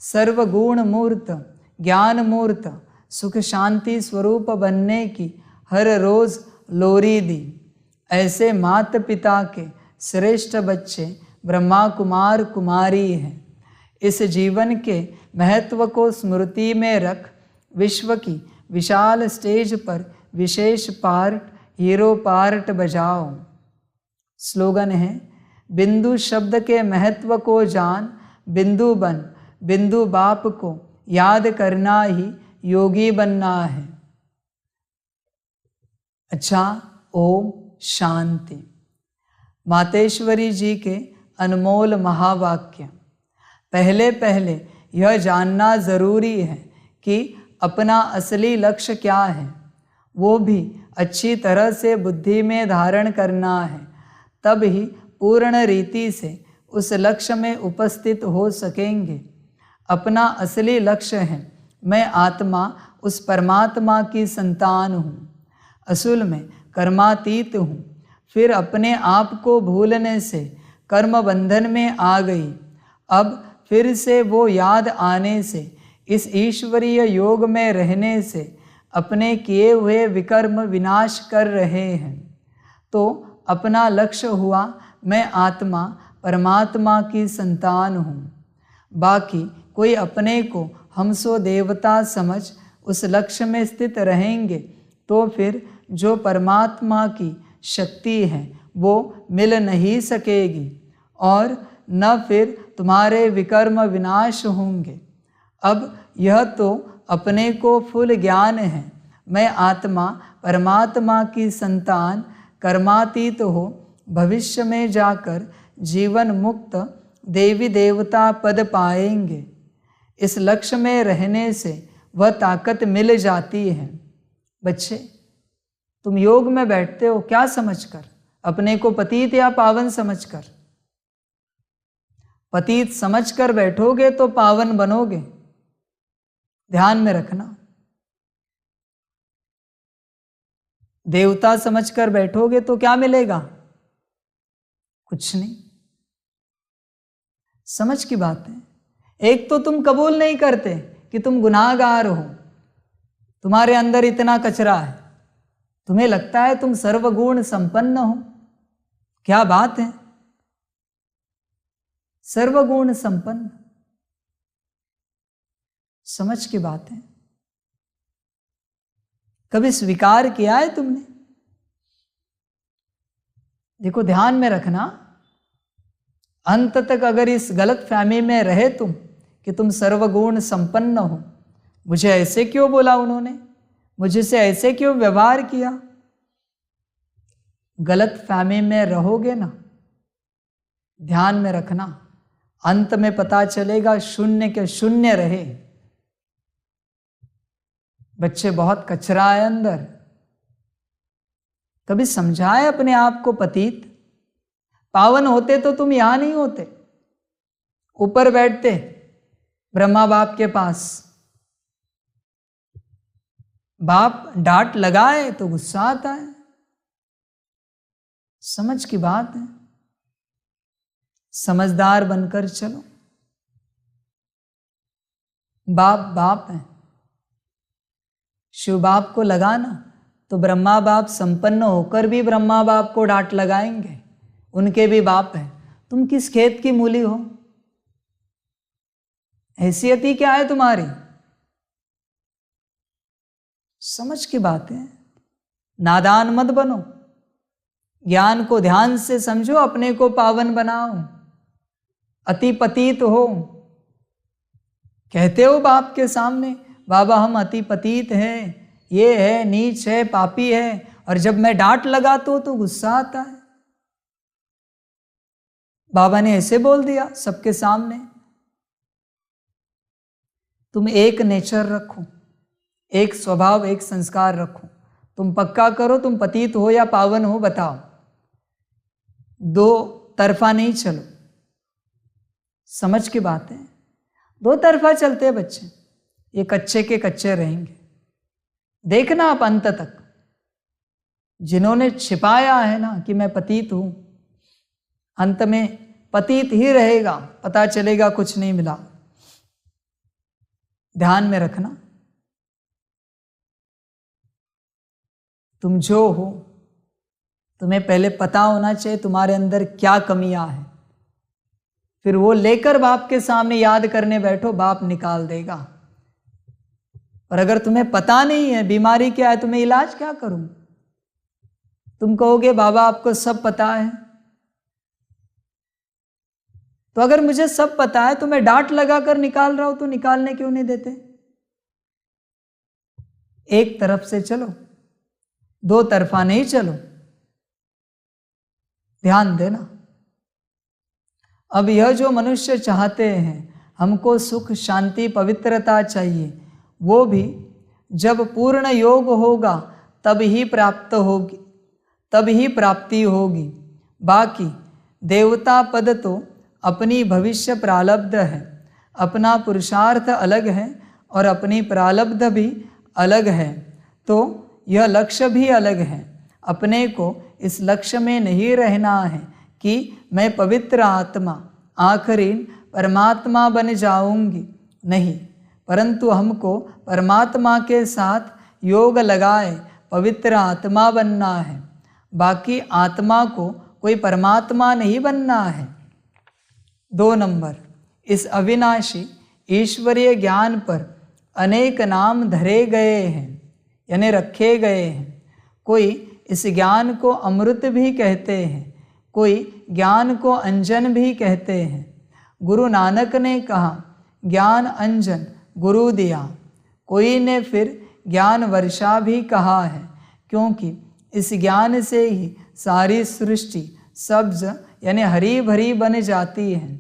सर्वगुण मूर्त ज्ञान मूर्त सुख शांति स्वरूप बनने की हर रोज़ लोरी दी। ऐसे माता पिता के श्रेष्ठ बच्चे ब्रह्मा कुमार कुमारी हैं। इस जीवन के महत्व को स्मृति में रख विश्व की विशाल स्टेज पर विशेष पार्ट हीरो पार्ट बजाओ। स्लोगन है, बिंदु शब्द के महत्व को जान, बिंदु बन, बिंदु बाप को याद करना ही योगी बनना है। अच्छा, ओम शांति। मातेश्वरी जी के अनमोल महावाक्य। पहले पहले यह जानना ज़रूरी है कि अपना असली लक्ष्य क्या है, वो भी अच्छी तरह से बुद्धि में धारण करना है। तब ही पूर्ण रीति से उस लक्ष्य में उपस्थित हो सकेंगे। अपना असली लक्ष्य है, मैं आत्मा उस परमात्मा की संतान हूँ, असूल में कर्मातीत हूँ। फिर अपने आप को भूलने से कर्म बंधन में आ गई। अब फिर से वो याद आने से, इस ईश्वरीय योग में रहने से अपने किए हुए विकर्म विनाश कर रहे हैं। तो अपना लक्ष्य हुआ, मैं आत्मा परमात्मा की संतान हूँ। बाकी कोई अपने को हमसो देवता समझ उस लक्ष्य में स्थित रहेंगे तो फिर जो परमात्मा की शक्ति है वो मिल नहीं सकेगी और न फिर तुम्हारे विकर्म विनाश होंगे। अब यह तो अपने को फुल ज्ञान है, मैं आत्मा परमात्मा की संतान कर्मातीत हो भविष्य में जाकर जीवन मुक्त देवी देवता पद पाएंगे। इस लक्ष्य में रहने से वह ताकत मिल जाती है। बच्चे, तुम योग में बैठते हो क्या समझकर? अपने को पतित या पावन समझकर। पतित समझकर बैठोगे तो पावन बनोगे, ध्यान में रखना। देवता समझकर बैठोगे तो क्या मिलेगा? कुछ नहीं। समझ की बात है। एक तो तुम कबूल नहीं करते कि तुम गुनाहगार हो, तुम्हारे अंदर इतना कचरा है, तुम्हें लगता है तुम सर्वगुण संपन्न हो। क्या बात है, सर्वगुण संपन्न, समझ की बात है। कभी स्वीकार किया है तुमने? देखो, ध्यान में रखना, अंत तक अगर इस गलत फहमी में रहे तुम कि तुम सर्वगुण संपन्न हो, मुझे ऐसे क्यों बोला उन्होंने, मुझे से ऐसे क्यों व्यवहार किया, गलत फहमी में रहोगे ना, ध्यान में रखना, अंत में पता चलेगा शून्य के शून्य रहे। बच्चे, बहुत कचरा है अंदर। कभी समझाए अपने आप को पतित? पावन होते तो तुम यहां नहीं होते, ऊपर बैठते ब्रह्मा बाप के पास। बाप डांट लगाए तो गुस्सा आता है, समझ की बात है। समझदार बनकर चलो। बाप बाप है, शिव बाप को लगाना तो ब्रह्मा बाप संपन्न होकर भी ब्रह्मा बाप को डांट लगाएंगे, उनके भी बाप है। तुम किस खेत की मूली हो? हैसियत ही क्या है तुम्हारी? समझ की बात है। नादान मत बनो, ज्ञान को ध्यान से समझो, अपने को पावन बनाओ। अति पतित हो, कहते हो बाप के सामने, बाबा हम अति पतित हैं, ये है, नीच है, पापी है, और जब मैं डांट लगाता हूं तो गुस्सा आता है। बाबा ने ऐसे बोल दिया सबके सामने। तुम एक नेचर रखो, एक स्वभाव, एक संस्कार रखो। तुम पक्का करो तुम पतित हो या पावन हो, बताओ। दो तरफा नहीं चलो, समझ की बात है। दो तरफा चलते हैं बच्चे, ये कच्चे के कच्चे रहेंगे। देखना आप अंत तक, जिन्होंने छिपाया है ना कि मैं पतित हूं, अंत में पतित ही रहेगा, पता चलेगा कुछ नहीं मिला। ध्यान में रखना, तुम जो हो, तुम्हें पहले पता होना चाहिए तुम्हारे अंदर क्या कमियां हैं, फिर वो लेकर बाप के सामने याद करने बैठो, बाप निकाल देगा। और अगर तुम्हें पता नहीं है बीमारी क्या है, तुम्हें इलाज क्या करूं? तुम कहोगे बाबा आपको सब पता है। तो अगर मुझे सब पता है तो मैं डांट लगाकर निकाल रहा हूं, तो निकालने क्यों नहीं देते? एक तरफ से चलो, दो तरफा नहीं चलो। ध्यान देना। अब यह जो मनुष्य चाहते हैं, हमको सुख शांति पवित्रता चाहिए, वो भी जब पूर्ण योग होगा तब ही प्राप्त होगी, तब ही प्राप्ति होगी। बाकी देवता पद तो अपनी भविष्य प्रारब्ध है, अपना पुरुषार्थ अलग है और अपनी प्रारब्ध भी अलग है, तो यह लक्ष्य भी अलग है। अपने को इस लक्ष्य में नहीं रहना है कि मैं पवित्र आत्मा आखिरी परमात्मा बन जाऊंगी, नहीं, परंतु हमको परमात्मा के साथ योग लगाए पवित्र आत्मा बनना है। बाकी आत्मा को कोई परमात्मा नहीं बनना है। 2 नंबर, इस अविनाशी ईश्वरीय ज्ञान पर अनेक नाम धरे गए हैं, यानी रखे गए हैं। कोई इस ज्ञान को अमृत भी कहते हैं, कोई ज्ञान को अंजन भी कहते हैं। गुरु नानक ने कहा ज्ञान अंजन गुरु दिया, कोई ने फिर ज्ञान वर्षा भी कहा है, क्योंकि इस ज्ञान से ही सारी सृष्टि सब्ज यानी हरी भरी बन जाती है।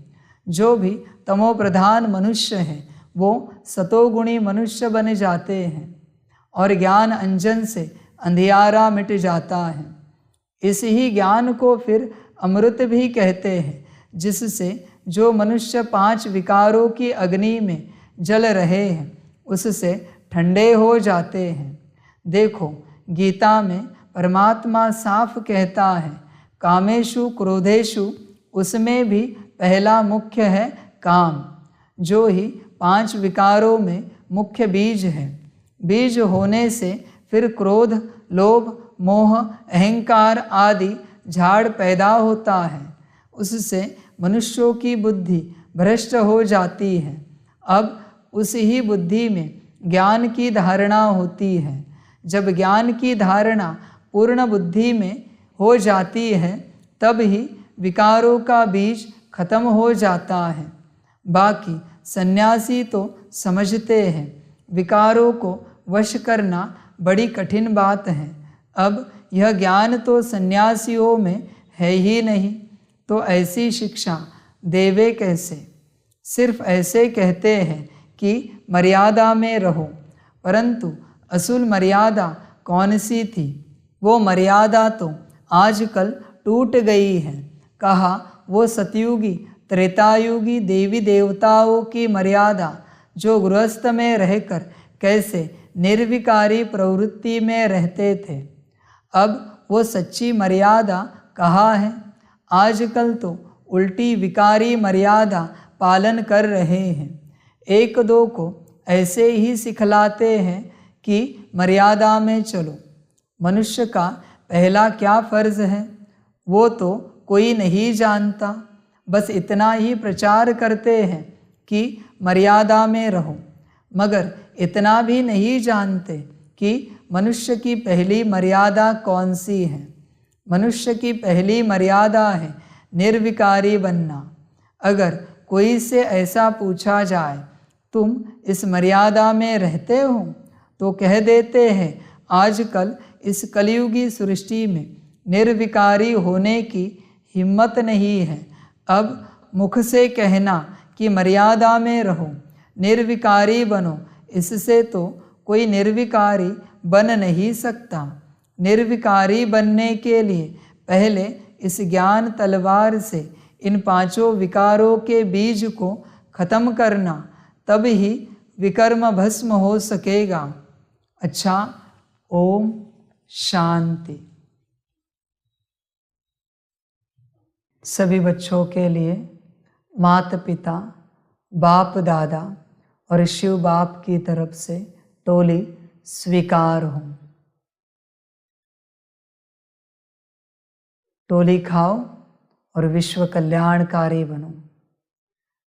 जो भी तमो प्रधान मनुष्य हैं वो सतोगुणी मनुष्य बन जाते हैं और ज्ञान अंजन से अंधियारा मिट जाता है। इस ही ज्ञान को फिर अमृत भी कहते हैं, जिससे जो मनुष्य 5 विकारों की अग्नि में जल रहे हैं उससे ठंडे हो जाते हैं। देखो, गीता में परमात्मा साफ कहता है, कामेषु क्रोधेषु, उसमें भी पहला मुख्य है काम, जो ही 5 विकारों में मुख्य बीज है। बीज होने से फिर क्रोध, लोभ, मोह, अहंकार आदि झाड़ पैदा होता है। उससे मनुष्यों की बुद्धि भ्रष्ट हो जाती है। अब उस ही बुद्धि में ज्ञान की धारणा होती है। जब ज्ञान की धारणा पूर्ण बुद्धि में हो जाती है तब ही विकारों का बीज खत्म हो जाता है। बाकी सन्यासी तो समझते हैं विकारों को वश करना बड़ी कठिन बात है। अब यह ज्ञान तो सन्यासियों में है ही नहीं, तो ऐसी शिक्षा देवे कैसे? सिर्फ ऐसे कहते हैं कि मर्यादा में रहो, परंतु असूल मर्यादा कौन सी थी? वो मर्यादा तो आजकल टूट गई है। कहा वो सतयुगी त्रेतायुगी देवी देवताओं की मर्यादा जो गृहस्थ में रहकर कैसे निर्विकारी प्रवृत्ति में रहते थे, अब वो सच्ची मर्यादा कहाँ है? आजकल तो उल्टी विकारी मर्यादा पालन कर रहे हैं। एक दो को ऐसे ही सिखलाते हैं कि मर्यादा में चलो। मनुष्य का पहला क्या फर्ज है वो तो कोई नहीं जानता। बस इतना ही प्रचार करते हैं कि मर्यादा में रहो, मगर इतना भी नहीं जानते कि मनुष्य की पहली मर्यादा कौन सी है। मनुष्य की पहली मर्यादा है निर्विकारी बनना। अगर कोई से ऐसा पूछा जाए, तुम इस मर्यादा में रहते हो, तो कह देते हैं आजकल इस कलयुगी सृष्टि में निर्विकारी होने की हिम्मत नहीं है। अब मुख से कहना कि मर्यादा में रहो, निर्विकारी बनो, इससे तो कोई निर्विकारी बन नहीं सकता। निर्विकारी बनने के लिए पहले इस ज्ञान तलवार से इन 5 विकारों के बीज को खत्म करना, तब ही विकर्म भस्म हो सकेगा। अच्छा, ओम शांति। सभी बच्चों के लिए माता पिता, बाप दादा और शिव बाप की तरफ से टोली स्वीकार हो। टोली खाओ और विश्व कल्याणकारी बनो।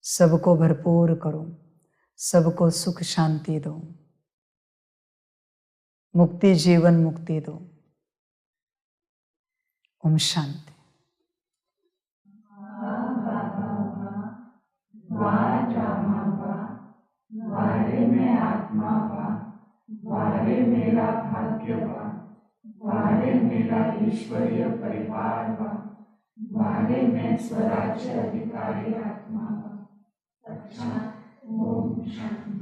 सबको भरपूर करो, सबको सुख शांति दो, मुक्ति जीवन मुक्ति दो। ओम शांति। वारे में आत्मा वा, वारे मेरा भाग्य वा, वारे मेरा ईश्वरीय परिवार वा, वारे में स्वराज्य अधिकारी आत्मा वा। अच्छा, ओम शांति।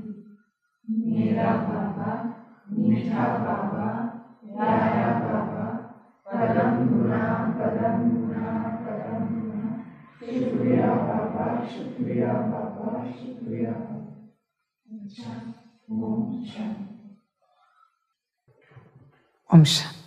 मेरा बाबा, मीठा बाबा, प्यारा बाबा, परम गुना, परम गुना, परम गुना। शुक्रिया बाबा, शुक्रिया बाबा, शुक्रिया बाबा। अच्छा, ओम शांति। ओम शांति।